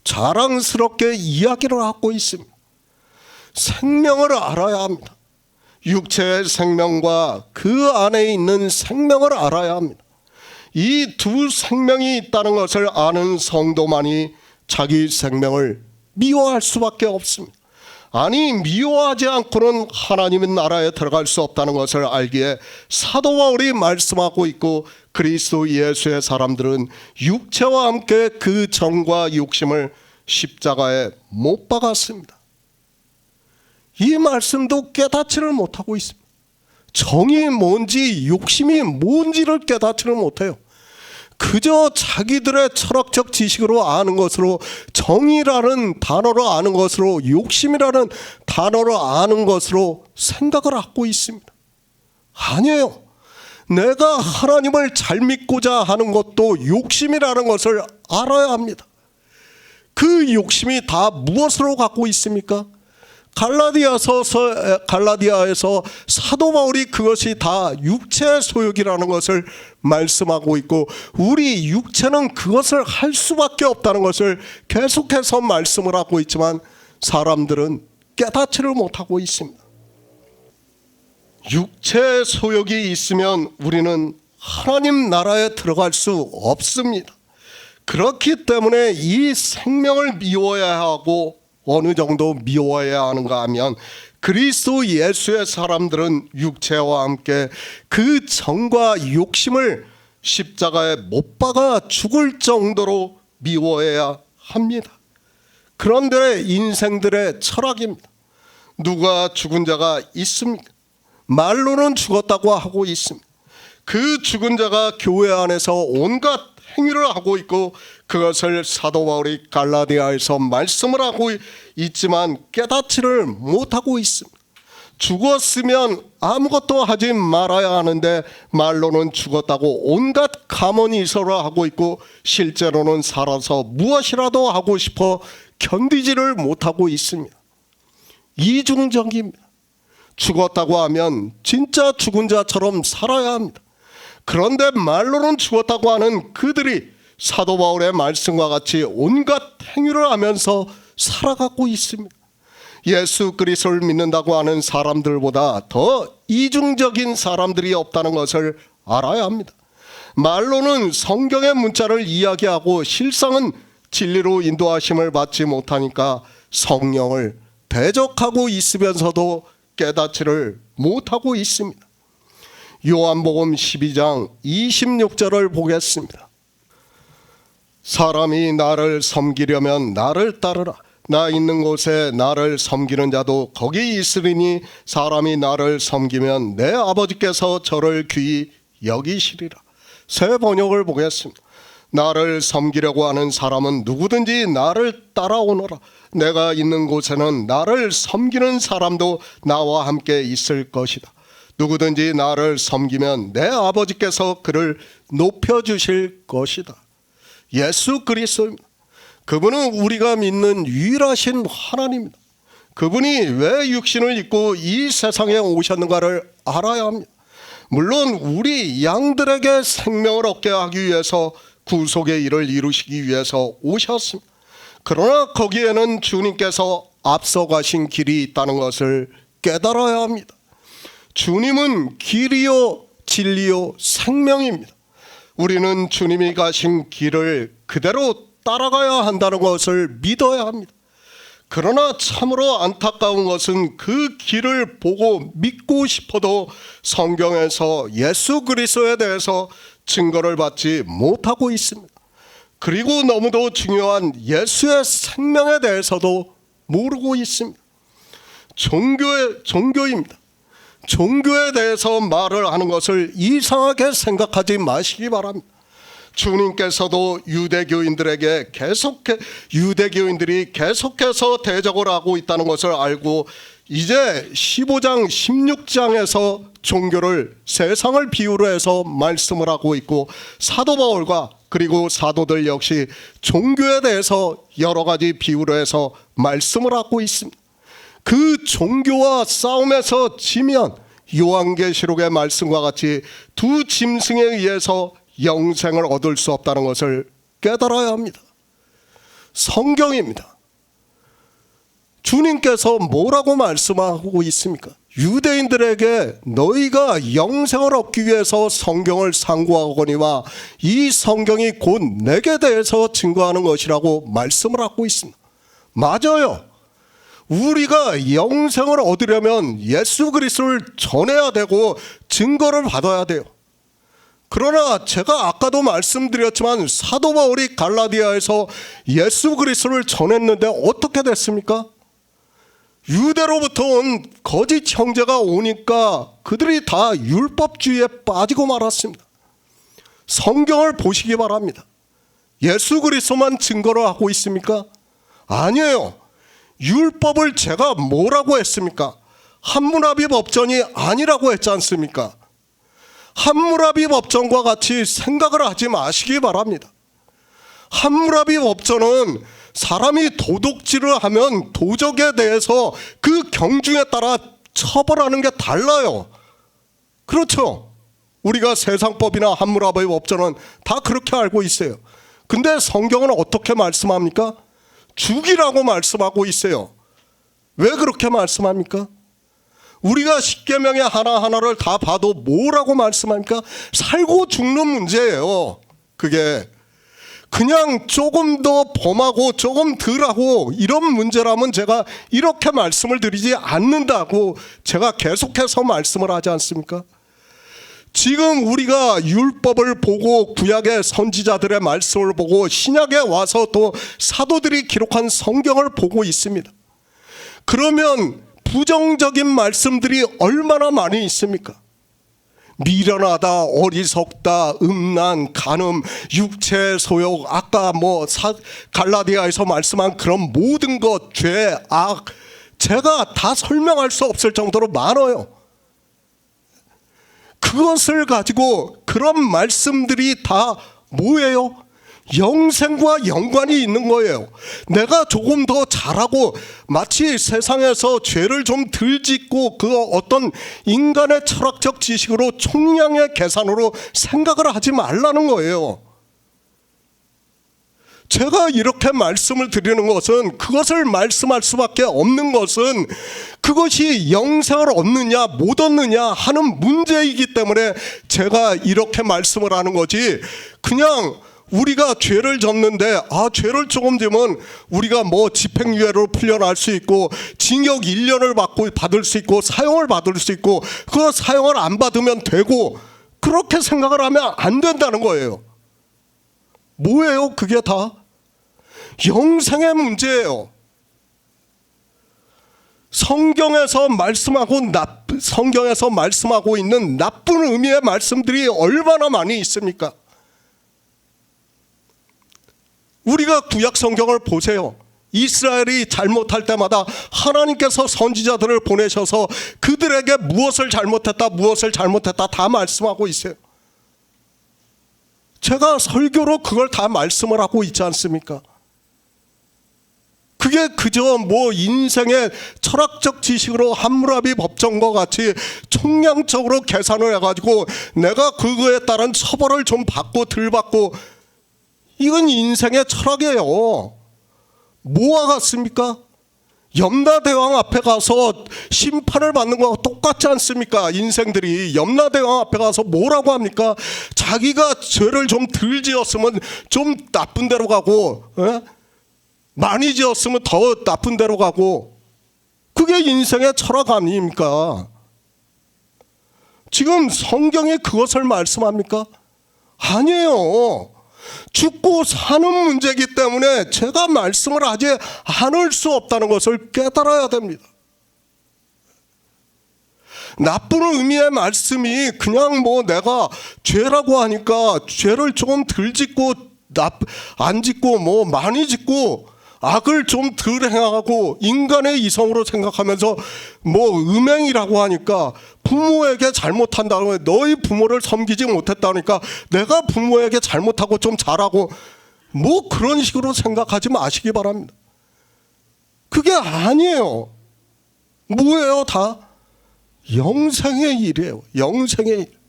자랑스럽게 이야기를 하고 있습니다. 생명을 알아야 합니다. 육체의 생명과 그 안에 있는 생명을 알아야 합니다. 이 두 생명이 있다는 것을 아는 성도만이 자기 생명을 미워할 수밖에 없습니다. 아니 미워하지 않고는 하나님의 나라에 들어갈 수 없다는 것을 알기에 사도 바울이 말씀하고 있고, 그리스도 예수의 사람들은 육체와 함께 그 정과 욕심을 십자가에 못 박았습니다. 이 말씀도 깨닫지를 못하고 있습니다. 정이 뭔지 욕심이 뭔지를 깨닫지를 못해요. 그저 자기들의 철학적 지식으로 아는 것으로, 정의라는 단어로 아는 것으로, 욕심이라는 단어로 아는 것으로 생각을 하고 있습니다. 아니에요. 내가 하나님을 잘 믿고자 하는 것도 욕심이라는 것을 알아야 합니다. 그 욕심이 다 무엇으로 갖고 있습니까? 갈라디아에서 사도 바울이 그것이 다 육체의 소욕이라는 것을 말씀하고 있고, 우리 육체는 그것을 할 수밖에 없다는 것을 계속해서 말씀을 하고 있지만 사람들은 깨닫지를 못하고 있습니다. 육체의 소욕이 있으면 우리는 하나님 나라에 들어갈 수 없습니다. 그렇기 때문에 이 생명을 미워해야 하고, 어느 정도 미워해야 하는가 하면, 그리스도 예수의 사람들은 육체와 함께 그 정과 욕심을 십자가에 못 박아 죽을 정도로 미워해야 합니다. 그런데 인생들의 철학입니다. 누가 죽은 자가 있습니까? 말로는 죽었다고 하고 있습니다. 그 죽은 자가 교회 안에서 온갖 행위를 하고 있고, 그것을 사도 바울이 갈라디아에서 말씀을 하고 있지만 깨닫지를 못하고 있습니다. 죽었으면 아무것도 하지 말아야 하는데 말로는 죽었다고 온갖 가문이설을 하고 있고, 실제로는 살아서 무엇이라도 하고 싶어 견디지를 못하고 있습니다. 이중적입니다. 죽었다고 하면 진짜 죽은 자처럼 살아야 합니다. 그런데 말로는 죽었다고 하는 그들이 사도 바울의 말씀과 같이 온갖 행위를 하면서 살아가고 있습니다. 예수 그리스도를 믿는다고 하는 사람들보다 더 이중적인 사람들이 없다는 것을 알아야 합니다. 말로는 성경의 문자를 이야기하고 실상은 진리로 인도하심을 받지 못하니까 성령을 대적하고 있으면서도 깨닫지를 못하고 있습니다. 요한복음 12장 26절을 보겠습니다. 사람이 나를 섬기려면 나를 따르라. 나 있는 곳에 나를 섬기는 자도 거기 있으리니, 사람이 나를 섬기면 내 아버지께서 저를 귀히 여기시리라. 새 번역을 보겠습니다. 나를 섬기려고 하는 사람은 누구든지 나를 따라오너라. 내가 있는 곳에는 나를 섬기는 사람도 나와 함께 있을 것이다. 누구든지 나를 섬기면 내 아버지께서 그를 높여주실 것이다. 예수 그리스도입니다. 그분은 우리가 믿는 유일하신 하나님입니다. 그분이 왜 육신을 입고 이 세상에 오셨는가를 알아야 합니다. 물론 우리 양들에게 생명을 얻게 하기 위해서, 구속의 일을 이루시기 위해서 오셨습니다. 그러나 거기에는 주님께서 앞서가신 길이 있다는 것을 깨달아야 합니다. 주님은 길이요 진리요 생명입니다. 우리는 주님이 가신 길을 그대로 따라가야 한다는 것을 믿어야 합니다. 그러나 참으로 안타까운 것은 그 길을 보고 믿고 싶어도 성경에서 예수 그리스도에 대해서 증거를 받지 못하고 있습니다. 그리고 너무도 중요한 예수의 생명에 대해서도 모르고 있습니다. 종교입니다. 종교에 대해서 말을 하는 것을 이상하게 생각하지 마시기 바랍니다. 주님께서도 유대교인들이 계속해서 대적을 하고 있다는 것을 알고, 이제 15장 16장에서 종교를 세상을 비유로 해서 말씀을 하고 있고, 사도 바울과 그리고 사도들 역시 종교에 대해서 여러 가지 비유로 해서 말씀을 하고 있습니다. 그 종교와 싸움에서 지면 요한계시록의 말씀과 같이 두 짐승에 의해서 영생을 얻을 수 없다는 것을 깨달아야 합니다. 성경입니다. 주님께서 뭐라고 말씀하고 있습니까? 유대인들에게 너희가 영생을 얻기 위해서 성경을 상고하거니와 이 성경이 곧 내게 대해서 증거하는 것이라고 말씀을 하고 있습니다. 맞아요. 우리가 영생을 얻으려면 예수 그리스도를 전해야 되고 증거를 받아야 돼요. 그러나 제가 아까도 말씀드렸지만 사도 바울이 갈라디아에서 예수 그리스도를 전했는데 어떻게 됐습니까? 유대로부터 온 거짓 형제가 오니까 그들이 다 율법주의에 빠지고 말았습니다. 성경을 보시기 바랍니다. 예수 그리스도만 증거를 하고 있습니까? 아니에요. 율법을 제가 뭐라고 했습니까? 함무라비 법전이 아니라고 했지 않습니까? 함무라비 법전과 같이 생각을 하지 마시기 바랍니다. 함무라비 법전은 사람이 도둑질을 하면 도적에 대해서 그 경중에 따라 처벌하는 게 달라요. 그렇죠? 우리가 세상법이나 함무라비 법전은 다 그렇게 알고 있어요. 근데 성경은 어떻게 말씀합니까? 죽이라고 말씀하고 있어요. 왜 그렇게 말씀합니까? 우리가 십계명의 하나하나를 다 봐도 뭐라고 말씀합니까? 살고 죽는 문제예요. 그게 그냥 조금 더 범하고 조금 덜하고 이런 문제라면 제가 이렇게 말씀을 드리지 않는다고 제가 계속해서 말씀을 하지 않습니까? 지금 우리가 율법을 보고 구약의 선지자들의 말씀을 보고 신약에 와서 또 사도들이 기록한 성경을 보고 있습니다. 그러면 부정적인 말씀들이 얼마나 많이 있습니까? 미련하다, 어리석다, 음란, 간음, 육체의 소욕, 아까 갈라디아에서 말씀한 그런 모든 것, 죄, 악, 제가 다 설명할 수 없을 정도로 많아요. 그것을 가지고 그런 말씀들이 다 뭐예요? 영생과 연관이 있는 거예요. 내가 조금 더 잘하고 마치 세상에서 죄를 좀 덜 짓고 그 어떤 인간의 철학적 지식으로 총량의 계산으로 생각을 하지 말라는 거예요. 제가 이렇게 말씀을 드리는 것은 그것을 말씀할 수밖에 없는 것은 그것이 영생을 얻느냐 못 얻느냐 하는 문제이기 때문에 제가 이렇게 말씀을 하는 거지, 그냥 우리가 죄를 졌는데 죄를 조금 지면 우리가 집행유예로 풀려날 수 있고 징역 1년을 받을 수 있고 사형을 받을 수 있고 그 사형을 안 받으면 되고 그렇게 생각을 하면 안 된다는 거예요. 뭐예요? 그게 다 영생의 문제예요. 성경에서 말씀하고 있는 나쁜 의미의 말씀들이 얼마나 많이 있습니까? 우리가 구약 성경을 보세요. 이스라엘이 잘못할 때마다 하나님께서 선지자들을 보내셔서 그들에게 무엇을 잘못했다 다 말씀하고 있어요. 제가 설교로 그걸 다 말씀을 하고 있지 않습니까? 그게 그저 인생의 철학적 지식으로 함무라비 법정과 같이 총량적으로 계산을 해가지고 내가 그거에 따른 처벌을 좀 받고 덜 받고, 이건 인생의 철학이에요. 뭐와 같습니까? 염라대왕 앞에 가서 심판을 받는 거와 똑같지 않습니까? 인생들이 염라대왕 앞에 가서 뭐라고 합니까? 자기가 죄를 좀 덜 지었으면 좀 나쁜 데로 가고, 많이 지었으면 더 나쁜 데로 가고, 그게 인생의 철학 아닙니까? 지금 성경이 그것을 말씀합니까? 아니에요. 죽고 사는 문제이기 때문에 제가 말씀을 하지 않을 수 없다는 것을 깨달아야 됩니다. 나쁜 의미의 말씀이 그냥 내가 죄라고 하니까 죄를 조금 덜 짓고 안 짓고 많이 짓고 악을 좀 덜 행하고 인간의 이성으로 생각하면서 음행이라고 하니까 부모에게 잘못한다고 너희 부모를 섬기지 못했다니까 내가 부모에게 잘못하고 좀 잘하고 그런 식으로 생각하지 마시기 바랍니다. 그게 아니에요. 뭐예요? 다 영생의 일이에요. 영생의 일.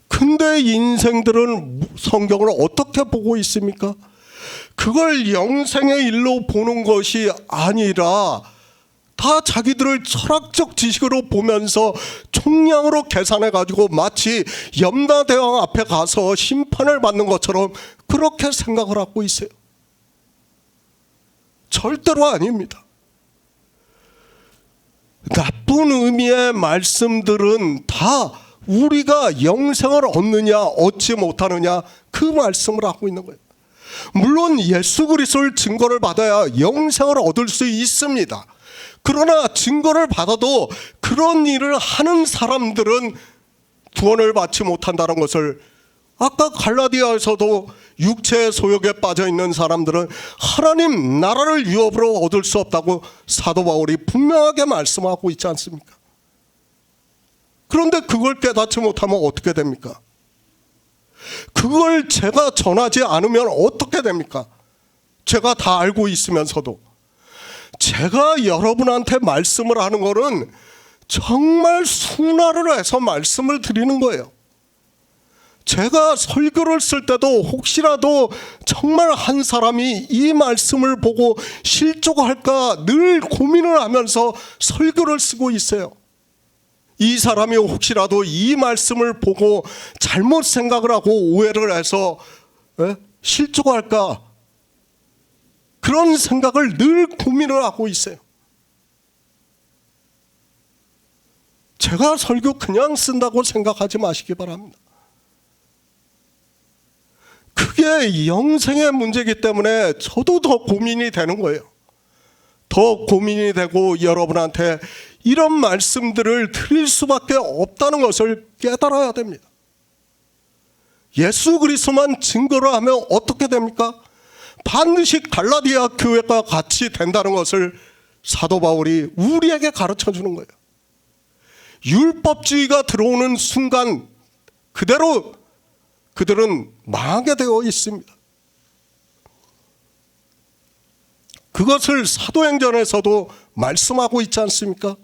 근데 인생들은 성경을 어떻게 보고 있습니까? 그걸 영생의 일로 보는 것이 아니라 다 자기들을 철학적 지식으로 보면서 총량으로 계산해가지고 마치 염라대왕 앞에 가서 심판을 받는 것처럼 그렇게 생각을 하고 있어요. 절대로 아닙니다. 나쁜 의미의 말씀들은 다 우리가 영생을 얻느냐 얻지 못하느냐 그 말씀을 하고 있는 거예요. 물론 예수 그리스도를 증거를 받아야 영생을 얻을 수 있습니다. 그러나 증거를 받아도 그런 일을 하는 사람들은 구원을 받지 못한다는 것을, 아까 갈라디아에서도 육체의 소욕에 빠져 있는 사람들은 하나님 나라를 유업으로 얻을 수 없다고 사도 바울이 분명하게 말씀하고 있지 않습니까? 그런데 그걸 깨닫지 못하면 어떻게 됩니까? 그걸 제가 전하지 않으면 어떻게 됩니까? 제가 다 알고 있으면서도. 제가 여러분한테 말씀을 하는 거는 정말 순화를 해서 말씀을 드리는 거예요. 제가 설교를 쓸 때도 혹시라도 정말 한 사람이 이 말씀을 보고 실족할까 늘 고민을 하면서 설교를 쓰고 있어요. 이 사람이 혹시라도 이 말씀을 보고 잘못 생각을 하고 오해를 해서 실족할까, 그런 생각을 늘 고민을 하고 있어요. 제가 설교 그냥 쓴다고 생각하지 마시기 바랍니다. 그게 영생의 문제이기 때문에 저도 더 고민이 되는 거예요. 더 고민이 되고 여러분한테 이런 말씀들을 드릴 수밖에 없다는 것을 깨달아야 됩니다. 예수 그리스도만 증거를 하면 어떻게 됩니까? 반드시 갈라디아 교회가 같이 된다는 것을 사도 바울이 우리에게 가르쳐 주는 거예요. 율법주의가 들어오는 순간 그대로 그들은 망하게 되어 있습니다. 그것을 사도행전에서도 말씀하고 있지 않습니까?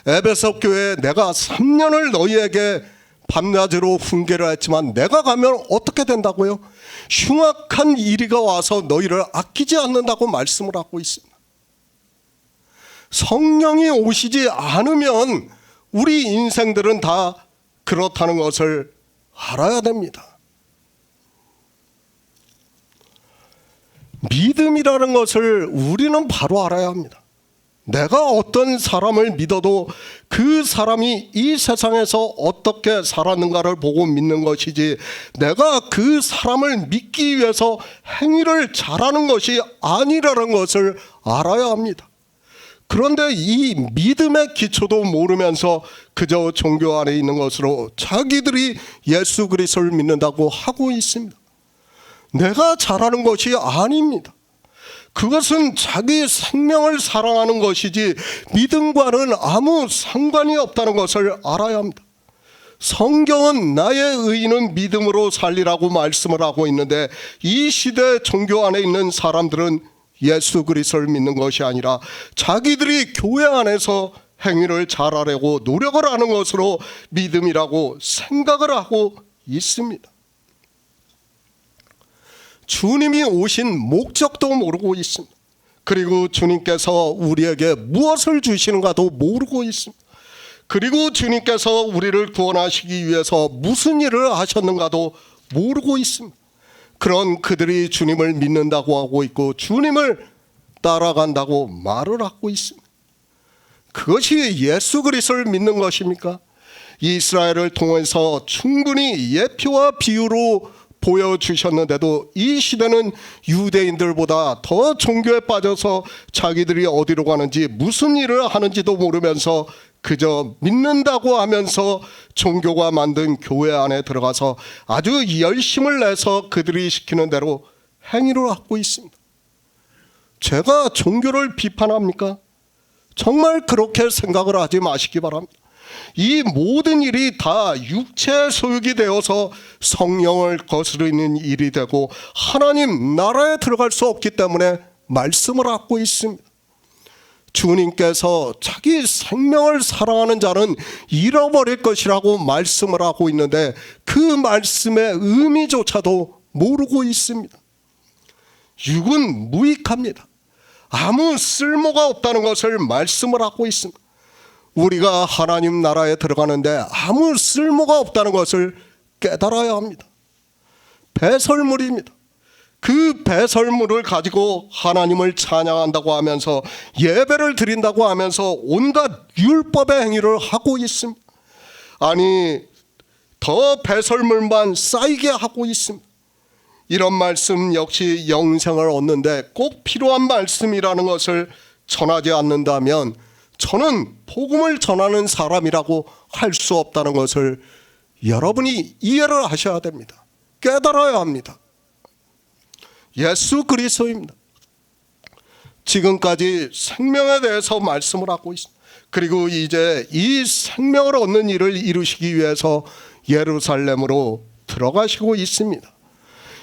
에베소 교회에 내가 3년을 너희에게 밤낮으로 훈계를 했지만 내가 가면 어떻게 된다고요? 흉악한 이리가 와서 너희를 아끼지 않는다고 말씀을 하고 있습니다. 성령이 오시지 않으면 우리 인생들은 다 그렇다는 것을 알아야 됩니다. 믿음이라는 것을 우리는 바로 알아야 합니다. 내가 어떤 사람을 믿어도 그 사람이 이 세상에서 어떻게 살았는가를 보고 믿는 것이지, 내가 그 사람을 믿기 위해서 행위를 잘하는 것이 아니라는 것을 알아야 합니다. 그런데 이 믿음의 기초도 모르면서 그저 종교 안에 있는 것으로 자기들이 예수 그리스도를 믿는다고 하고 있습니다. 내가 잘하는 것이 아닙니다. 그것은 자기 생명을 사랑하는 것이지 믿음과는 아무 상관이 없다는 것을 알아야 합니다. 성경은 나의 의인은 믿음으로 살리라고 말씀을 하고 있는데, 이 시대 종교 안에 있는 사람들은 예수 그리스도를 믿는 것이 아니라 자기들이 교회 안에서 행위를 잘하려고 노력을 하는 것으로 믿음이라고 생각을 하고 있습니다. 주님이 오신 목적도 모르고 있습니다. 그리고 주님께서 우리에게 무엇을 주시는가도 모르고 있습니다. 그리고 주님께서 우리를 구원하시기 위해서 무슨 일을 하셨는가도 모르고 있습니다. 그런 그들이 주님을 믿는다고 하고 있고 주님을 따라간다고 말을 하고 있습니다. 그것이 예수 그리스도를 믿는 것입니까? 이스라엘을 통해서 충분히 예표와 비유로 보여주셨는데도 이 시대는 유대인들보다 더 종교에 빠져서 자기들이 어디로 가는지 무슨 일을 하는지도 모르면서 그저 믿는다고 하면서 종교가 만든 교회 안에 들어가서 아주 열심을 내서 그들이 시키는 대로 행위를 하고 있습니다. 제가 종교를 비판합니까? 정말 그렇게 생각을 하지 마시기 바랍니다. 이 모든 일이 다 육체의 소욕이 되어서 성령을 거스르는 일이 되고 하나님 나라에 들어갈 수 없기 때문에 말씀을 하고 있습니다. 주님께서 자기 생명을 사랑하는 자는 잃어버릴 것이라고 말씀을 하고 있는데 그 말씀의 의미조차도 모르고 있습니다. 육은 무익합니다. 아무 쓸모가 없다는 것을 말씀을 하고 있습니다. 우리가 하나님 나라에 들어가는데 아무 쓸모가 없다는 것을 깨달아야 합니다. 배설물입니다. 그 배설물을 가지고 하나님을 찬양한다고 하면서 예배를 드린다고 하면서 온갖 율법의 행위를 하고 있습니다. 아니, 더 배설물만 쌓이게 하고 있습니다. 이런 말씀 역시 영생을 얻는데 꼭 필요한 말씀이라는 것을 전하지 않는다면 저는 복음을 전하는 사람이라고 할 수 없다는 것을 여러분이 이해를 하셔야 됩니다. 깨달아야 합니다. 예수 그리스도입니다. 지금까지 생명에 대해서 말씀을 하고 있습니다. 그리고 이제 이 생명을 얻는 일을 이루시기 위해서 예루살렘으로 들어가시고 있습니다.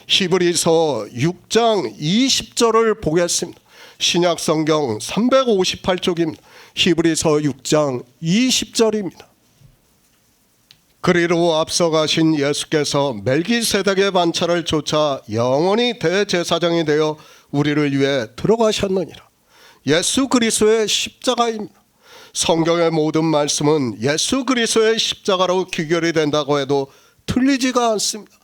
히브리서 6장 20절을 보겠습니다. 신약성경 358쪽입니다. 히브리서 6장 20절입니다. 그리로 앞서가신 예수께서 멜기세덱의 반차를 쫓아 영원히 대제사장이 되어 우리를 위해 들어가셨느니라. 예수 그리스도의 십자가입니다. 성경의 모든 말씀은 예수 그리스도의 십자가로 귀결이 된다고 해도 틀리지가 않습니다.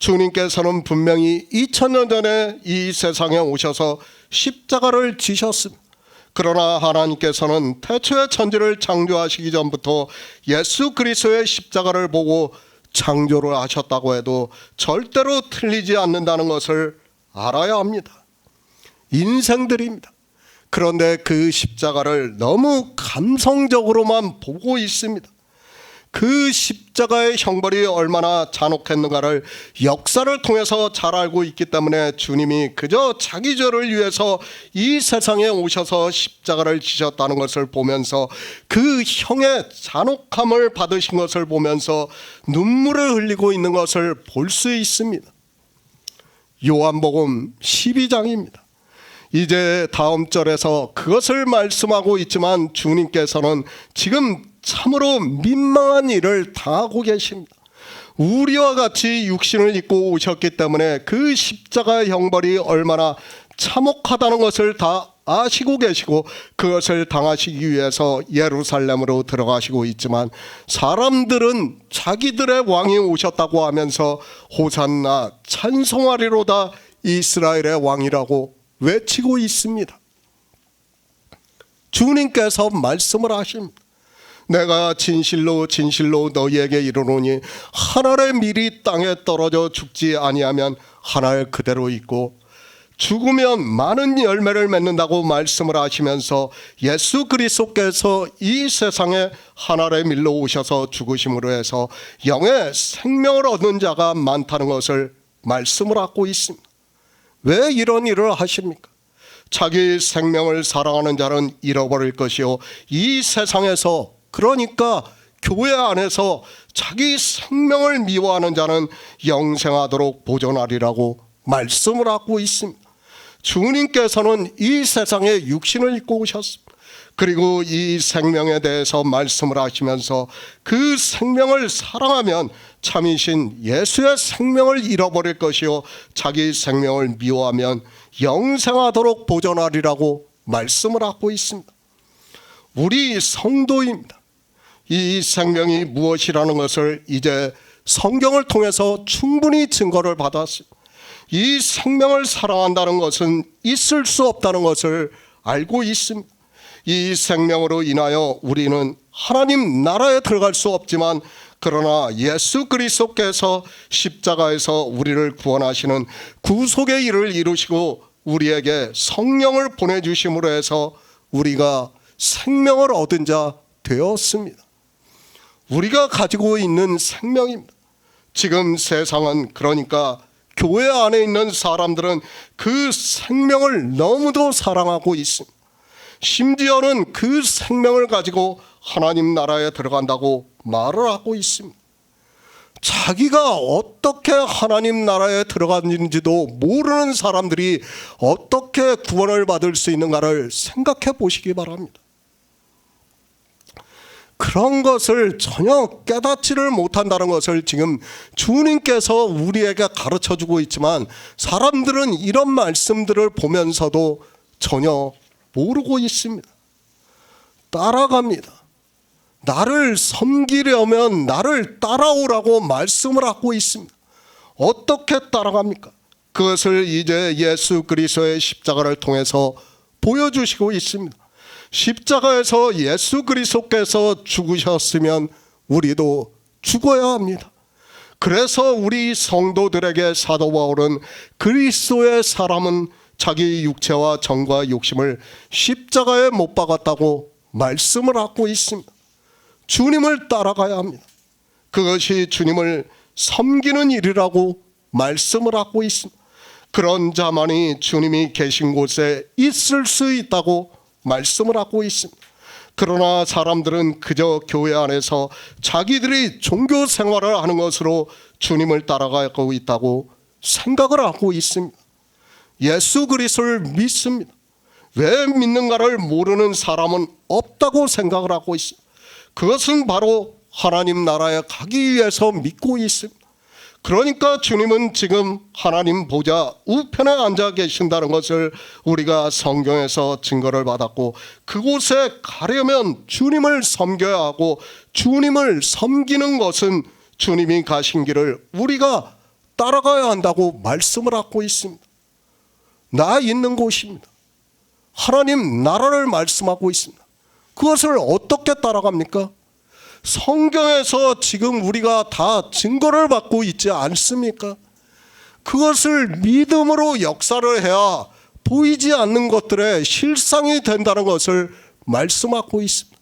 주님께서는 분명히 2000년 전에 이 세상에 오셔서 십자가를 지셨습니다. 그러나 하나님께서는 태초의 천지를 창조하시기 전부터 예수 그리스도의 십자가를 보고 창조를 하셨다고 해도 절대로 틀리지 않는다는 것을 알아야 합니다. 인생들입니다. 그런데 그 십자가를 너무 감성적으로만 보고 있습니다. 그 십자가의 형벌이 얼마나 잔혹했는가를 역사를 통해서 잘 알고 있기 때문에 주님이 그저 자기 죄를 위해서 이 세상에 오셔서 십자가를 지셨다는 것을 보면서 그 형의 잔혹함을 받으신 것을 보면서 눈물을 흘리고 있는 것을 볼 수 있습니다. 요한복음 12장입니다. 이제 다음 절에서 그것을 말씀하고 있지만 주님께서는 지금 참으로 민망한 일을 당하고 계십니다. 우리와 같이 육신을 입고 오셨기 때문에 그 십자가의 형벌이 얼마나 참혹하다는 것을 다 아시고 계시고 그것을 당하시기 위해서 예루살렘으로 들어가시고 있지만 사람들은 자기들의 왕이 오셨다고 하면서 호산나 찬송하리로다 이스라엘의 왕이라고 외치고 있습니다. 주님께서 말씀을 하십니다. 내가 진실로 진실로 너희에게 이르노니 한 알의 밀이 땅에 떨어져 죽지 아니하면 한 알 그대로 있고 죽으면 많은 열매를 맺는다고 말씀을 하시면서 예수 그리스도께서 이 세상에 한 알의 밀로 오셔서 죽으심으로 해서 영의 생명을 얻는 자가 많다는 것을 말씀을 하고 있습니다. 왜 이런 일을 하십니까? 자기 생명을 사랑하는 자는 잃어버릴 것이요 이 세상에서 그러니까 교회 안에서 자기 생명을 미워하는 자는 영생하도록 보존하리라고 말씀을 하고 있습니다. 주님께서는 이 세상에 육신을 입고 오셨습니다. 그리고 이 생명에 대해서 말씀을 하시면서 그 생명을 사랑하면 참이신 예수의 생명을 잃어버릴 것이요 자기 생명을 미워하면 영생하도록 보존하리라고 말씀을 하고 있습니다. 우리 성도입니다. 이 생명이 무엇이라는 것을 이제 성경을 통해서 충분히 증거를 받았습니다. 이 생명을 사랑한다는 것은 있을 수 없다는 것을 알고 있습니다. 이 생명으로 인하여 우리는 하나님 나라에 들어갈 수 없지만 그러나 예수 그리스도께서 십자가에서 우리를 구원하시는 구속의 일을 이루시고 우리에게 성령을 보내주심으로 해서 우리가 생명을 얻은 자 되었습니다. 우리가 가지고 있는 생명입니다. 지금 세상은 그러니까 교회 안에 있는 사람들은 그 생명을 너무도 사랑하고 있습니다. 심지어는 그 생명을 가지고 하나님 나라에 들어간다고 말을 하고 있습니다. 자기가 어떻게 하나님 나라에 들어갔는지도 모르는 사람들이 어떻게 구원을 받을 수 있는가를 생각해 보시기 바랍니다. 그런 것을 전혀 깨닫지를 못한다는 것을 지금 주님께서 우리에게 가르쳐주고 있지만 사람들은 이런 말씀들을 보면서도 전혀 모르고 있습니다. 따라갑니다. 나를 섬기려면 나를 따라오라고 말씀을 하고 있습니다. 어떻게 따라갑니까? 그것을 이제 예수 그리스도의 십자가를 통해서 보여주시고 있습니다. 십자가에서 예수 그리스도께서 죽으셨으면 우리도 죽어야 합니다. 그래서 우리 성도들에게 사도 바울은 그리스도의 사람은 자기 육체와 정과 욕심을 십자가에 못 박았다고 말씀을 하고 있습니다. 주님을 따라가야 합니다. 그것이 주님을 섬기는 일이라고 말씀을 하고 있습니다. 그런 자만이 주님이 계신 곳에 있을 수 있다고 말씀을 하고 있습니다. 그러나 사람들은 그저 교회 안에서 자기들이 종교 생활을 하는 것으로 주님을 따라가고 있다고 생각을 하고 있습니다. 예수 그리스도를 믿습니다. 왜 믿는가를 모르는 사람은 없다고 생각을 하고 있습니다. 그것은 바로 하나님 나라에 가기 위해서 믿고 있습니다. 그러니까 주님은 지금 하나님 보좌 우편에 앉아 계신다는 것을 우리가 성경에서 증거를 받았고, 그곳에 가려면 주님을 섬겨야 하고, 주님을 섬기는 것은 주님이 가신 길을 우리가 따라가야 한다고 말씀을 하고 있습니다. 나 있는 곳입니다. 하나님 나라를 말씀하고 있습니다. 그것을 어떻게 따라갑니까? 성경에서 지금 우리가 다 증거를 받고 있지 않습니까? 그것을 믿음으로 역사를 해야 보이지 않는 것들의 실상이 된다는 것을 말씀하고 있습니다.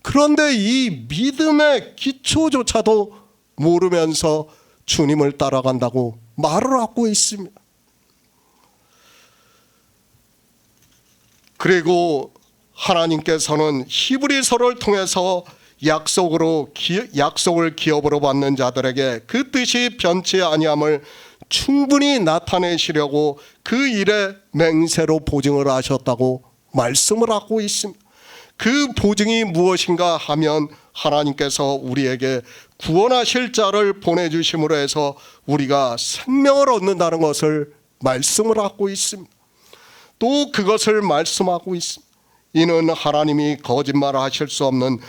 그런데 이 믿음의 기초조차도 모르면서 주님을 따라간다고 말을 하고 있습니다. 그리고 하나님께서는 히브리서를 통해서 약속을 기업으로 받는 자들에게 그 뜻이 변치 아니함을 충분히 나타내시려고 그 일에 맹세로 보증을 하셨다고 말씀을 하고 있습니다. 그 보증이 무엇인가 하면 하나님께서 우리에게 구원하실 자를 보내주심으로 해서 우리가 생명을 얻는다는 것을 말씀을 하고 있습니다. 또 그것을 말씀하고 있습니다. 이는 하나님이 거짓말하실 수 없는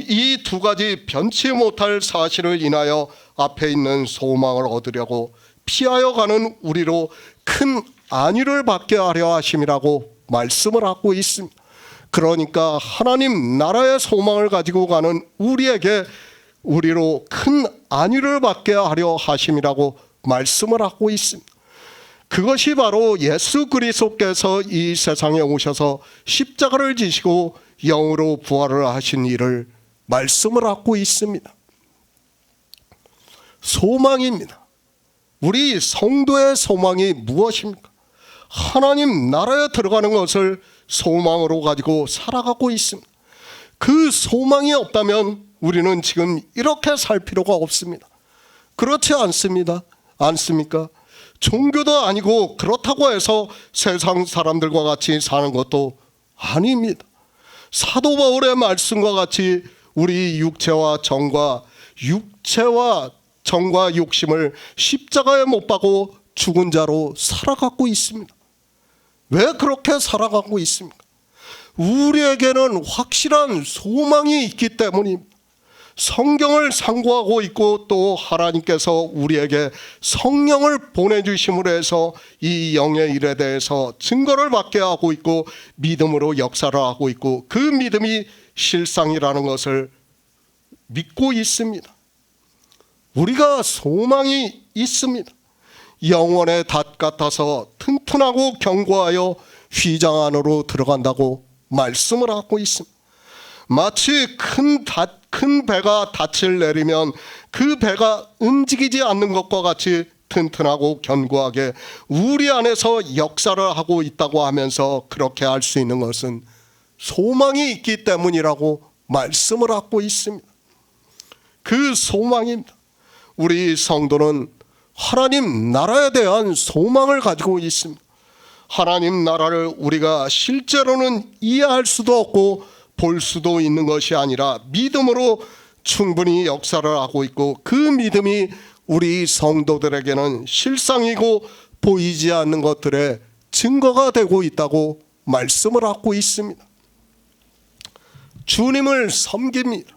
이 두 가지 변치 못할 사실을 인하여 앞에 있는 소망을 얻으려고 피하여 가는 우리로 큰 안위를 받게 하려 하심이라고 말씀을 하고 있습니다. 그러니까 하나님 나라의 소망을 가지고 가는 우리로 큰 안위를 받게 하려 하심이라고 말씀을 하고 있습니다. 그것이 바로 예수 그리스도께서 이 세상에 오셔서 십자가를 지시고 영으로 부활을 하신 일을 말씀을 하고 있습니다. 소망입니다. 우리 성도의 소망이 무엇입니까? 하나님 나라에 들어가는 것을 소망으로 가지고 살아가고 있습니다. 그 소망이 없다면 우리는 지금 이렇게 살 필요가 없습니다. 그렇지 않습니까? 종교도 아니고 그렇다고 해서 세상 사람들과 같이 사는 것도 아닙니다. 사도 바울의 말씀과 같이 우리 육체와 정과 욕심을 십자가에 못 박고 죽은 자로 살아가고 있습니다. 왜 그렇게 살아가고 있습니까? 우리에게는 확실한 소망이 있기 때문입니다. 성경을 상고하고 있고 또 하나님께서 우리에게 성령을 보내주심으로 해서 이 영의 일에 대해서 증거를 받게 하고 있고 믿음으로 역사를 하고 있고 그 믿음이 실상이라는 것을 믿고 있습니다. 우리가 소망이 있습니다. 영원의 닷 같아서 튼튼하고 견고하여 휘장 안으로 들어간다고 말씀을 하고 있습니다. 마치 큰 배가 닻을 내리면 그 배가 움직이지 않는 것과 같이 튼튼하고 견고하게 우리 안에서 역사를 하고 있다고 하면서 그렇게 할 수 있는 것은 소망이 있기 때문이라고 말씀을 하고 있습니다. 그 소망입니다. 우리 성도는 하나님 나라에 대한 소망을 가지고 있습니다. 하나님 나라를 우리가 실제로는 이해할 수도 없고 볼 수도 있는 것이 아니라 믿음으로 충분히 역사를 하고 있고 그 믿음이 우리 성도들에게는 실상이고 보이지 않는 것들의 증거가 되고 있다고 말씀을 하고 있습니다. 주님을 섬깁니다.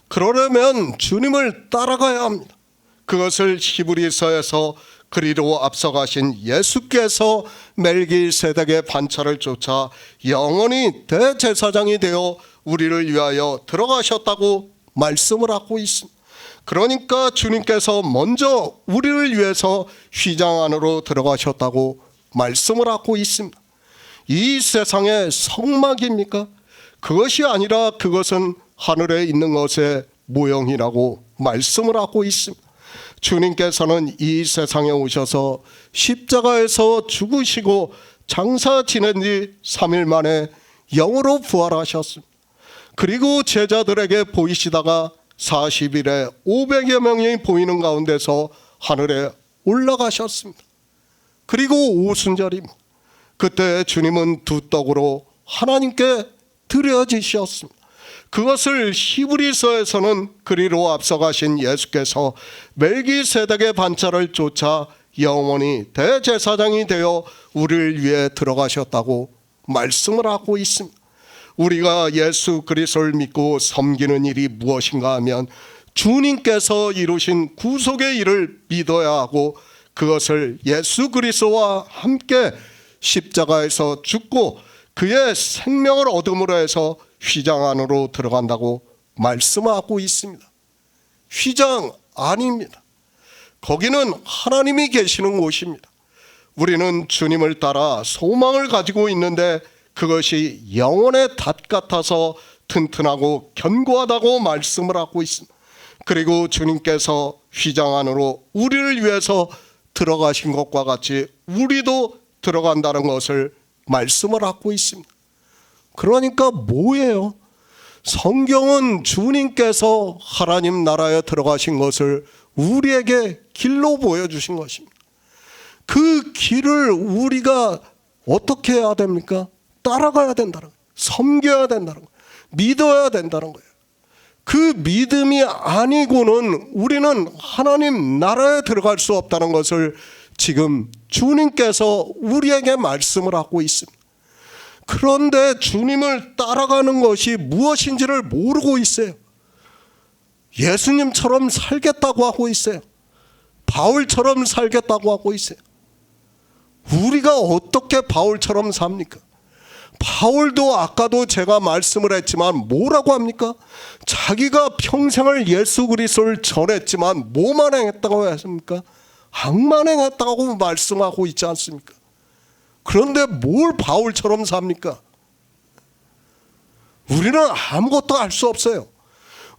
그러려면 주님을 따라가야 합니다. 그것을 히브리서에서 그리로 앞서가신 예수께서 멜기세덱의 반차를 쫓아 영원히 대제사장이 되어 우리를 위하여 들어가셨다고 말씀을 하고 있습니다. 그러니까 주님께서 먼저 우리를 위해서 휘장 안으로 들어가셨다고 말씀을 하고 있습니다. 이 세상의 성막입니까? 그것이 아니라 그것은 하늘에 있는 것의 모형이라고 말씀을 하고 있습니다. 주님께서는 이 세상에 오셔서 십자가에서 죽으시고 장사 지낸 뒤 3일 만에 영으로 부활하셨습니다. 그리고 제자들에게 보이시다가 40일에 500여 명이 보이는 가운데서 하늘에 올라가셨습니다. 그리고 오순절입니다. 그때 주님은 두 떡으로 하나님께 드려지셨습니다. 그것을 히브리서에서는 그리로 앞서가신 예수께서 멜기세덱의 반차를 쫓아 영원히 대제사장이 되어 우리를 위해 들어가셨다고 말씀을 하고 있습니다. 우리가 예수 그리스도를 믿고 섬기는 일이 무엇인가 하면 주님께서 이루신 구속의 일을 믿어야 하고 그것을 예수 그리스도와 함께 십자가에서 죽고 그의 생명을 얻음으로 해서 휘장 안으로 들어간다고 말씀하고 있습니다. 휘장 아닙니다. 거기는 하나님이 계시는 곳입니다. 우리는 주님을 따라 소망을 가지고 있는데 그것이 영혼의 닷 같아서 튼튼하고 견고하다고 말씀을 하고 있습니다. 그리고 주님께서 휘장 안으로 우리를 위해서 들어가신 것과 같이 우리도 들어간다는 것을 말씀을 하고 있습니다. 그러니까 뭐예요? 성경은 주님께서 하나님 나라에 들어가신 것을 우리에게 길로 보여주신 것입니다. 그 길을 우리가 어떻게 해야 됩니까? 따라가야 된다는 거예요. 섬겨야 된다는 거예요. 믿어야 된다는 거예요. 그 믿음이 아니고는 우리는 하나님 나라에 들어갈 수 없다는 것을 지금 주님께서 우리에게 말씀을 하고 있습니다. 그런데 주님을 따라가는 것이 무엇인지를 모르고 있어요. 예수님처럼 살겠다고 하고 있어요. 바울처럼 살겠다고 하고 있어요. 우리가 어떻게 바울처럼 삽니까? 바울도 아까도 제가 말씀을 했지만 뭐라고 합니까? 자기가 평생을 예수 그리스도를 전했지만 뭐만 행했다고 했습니까? 악만 행했다고 말씀하고 있지 않습니까? 그런데 뭘 바울처럼 삽니까? 우리는 아무것도 알 수 없어요.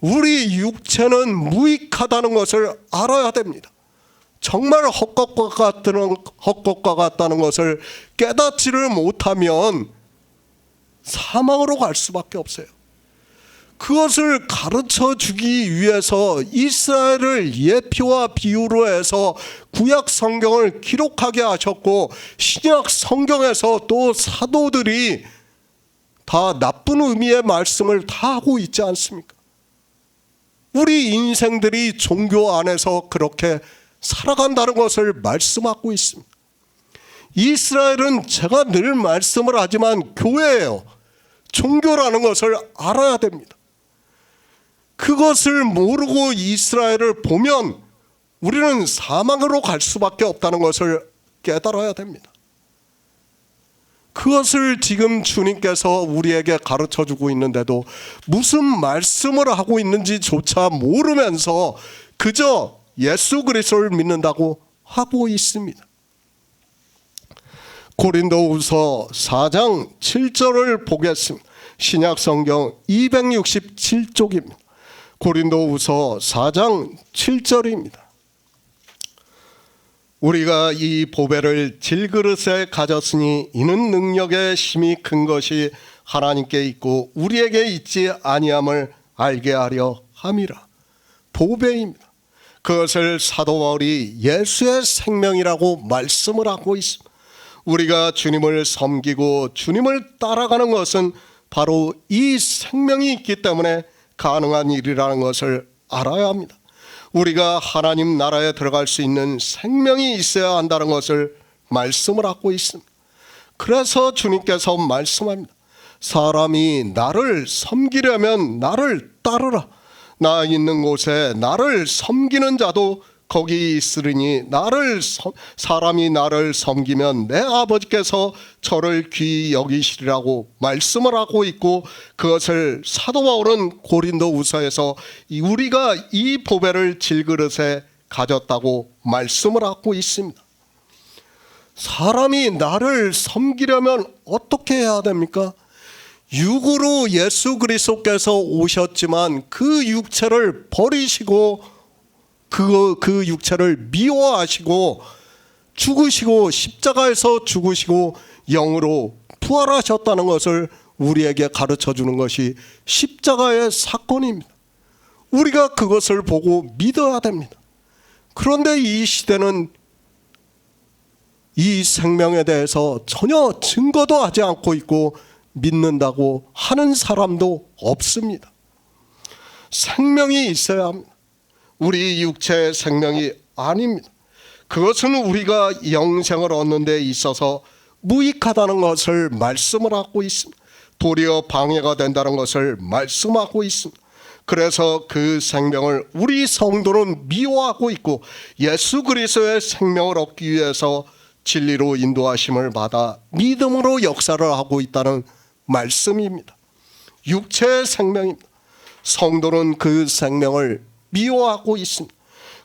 우리 육체는 무익하다는 것을 알아야 됩니다. 정말 헛것과 같다는 것을 깨닫지를 못하면 사망으로 갈 수밖에 없어요. 그것을 가르쳐 주기 위해서 이스라엘을 예표와 비유로 해서 구약 성경을 기록하게 하셨고 신약 성경에서 또 사도들이 다 나쁜 의미의 말씀을 다 하고 있지 않습니까? 우리 인생들이 종교 안에서 그렇게 살아간다는 것을 말씀하고 있습니다. 이스라엘은 제가 늘 말씀을 하지만 교회예요. 종교라는 것을 알아야 됩니다. 그것을 모르고 이스라엘을 보면 우리는 사망으로 갈 수밖에 없다는 것을 깨달아야 됩니다. 그것을 지금 주님께서 우리에게 가르쳐주고 있는데도 무슨 말씀을 하고 있는지조차 모르면서 그저 예수 그리스도를 믿는다고 하고 있습니다. 고린도후서 4장 7절을 보겠습니다. 신약성경 267쪽입니다. 고린도후서 4장 7절입니다. 우리가 이 보배를 질그릇에 가졌으니 이는 능력의 힘이 큰 것이 하나님께 있고 우리에게 있지 아니함을 알게 하려 함이라. 보배입니다. 그것을 사도 바울이 예수의 생명이라고 말씀을 하고 있습니다. 우리가 주님을 섬기고 주님을 따라가는 것은 바로 이 생명이 있기 때문에 가능한 일이라는 것을 알아야 합니다. 우리가 하나님 나라에 들어갈 수 있는 생명이 있어야 한다는 것을 말씀을 하고 있습니다. 그래서 주님께서 말씀합니다. 사람이 나를 섬기려면 나를 따르라. 나 있는 곳에 나를 섬기는 자도 거기 있으리니 사람이 나를 섬기면 내 아버지께서 저를 귀히 여기시리라고 말씀을 하고 있고, 그것을 사도 바울은 고린도후서에서 우리가 이 보배를 질그릇에 가졌다고 말씀을 하고 있습니다. 사람이 나를 섬기려면 어떻게 해야 됩니까? 육으로 예수 그리스도께서 오셨지만 그 육체를 버리시고 그 육체를 미워하시고 죽으시고 십자가에서 죽으시고 영으로 부활하셨다는 것을 우리에게 가르쳐 주는 것이 십자가의 사건입니다. 우리가 그것을 보고 믿어야 됩니다. 그런데 이 시대는 이 생명에 대해서 전혀 증거도 하지 않고 있고 믿는다고 하는 사람도 없습니다. 생명이 있어야 합니다. 우리 육체의 생명이 아닙니다. 그것은 우리가 영생을 얻는 데 있어서 무익하다는 것을 말씀을 하고 있습니다. 도리어 방해가 된다는 것을 말씀하고 있습니다. 그래서 그 생명을 우리 성도는 미워하고 있고 예수 그리스도의 생명을 얻기 위해서 진리로 인도하심을 받아 믿음으로 역사를 하고 있다는 말씀입니다. 육체의 생명입니다. 성도는 그 생명을 미워하고 있습니다.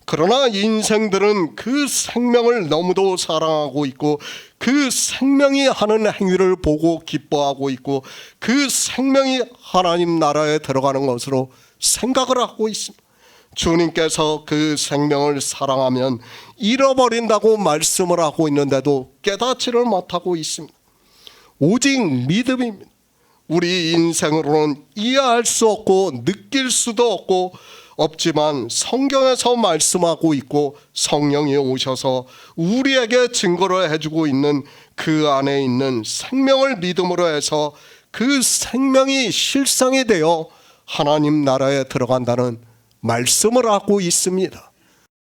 그러나 인생들은 그 생명을 너무도 사랑하고 있고 그 생명이 하는 행위를 보고 기뻐하고 있고 그 생명이 하나님 나라에 들어가는 것으로 생각을 하고 있습니다. 주님께서 그 생명을 사랑하면 잃어버린다고 말씀을 하고 있는데도 깨닫지를 못하고 있습니다. 오직 믿음입니다. 우리 인생으로는 이해할 수 없고 느낄 수도 없지만 성경에서 말씀하고 있고 성령이 오셔서 우리에게 증거를 해주고 있는 그 안에 있는 생명을 믿음으로 해서 그 생명이 실상이 되어 하나님 나라에 들어간다는 말씀을 하고 있습니다.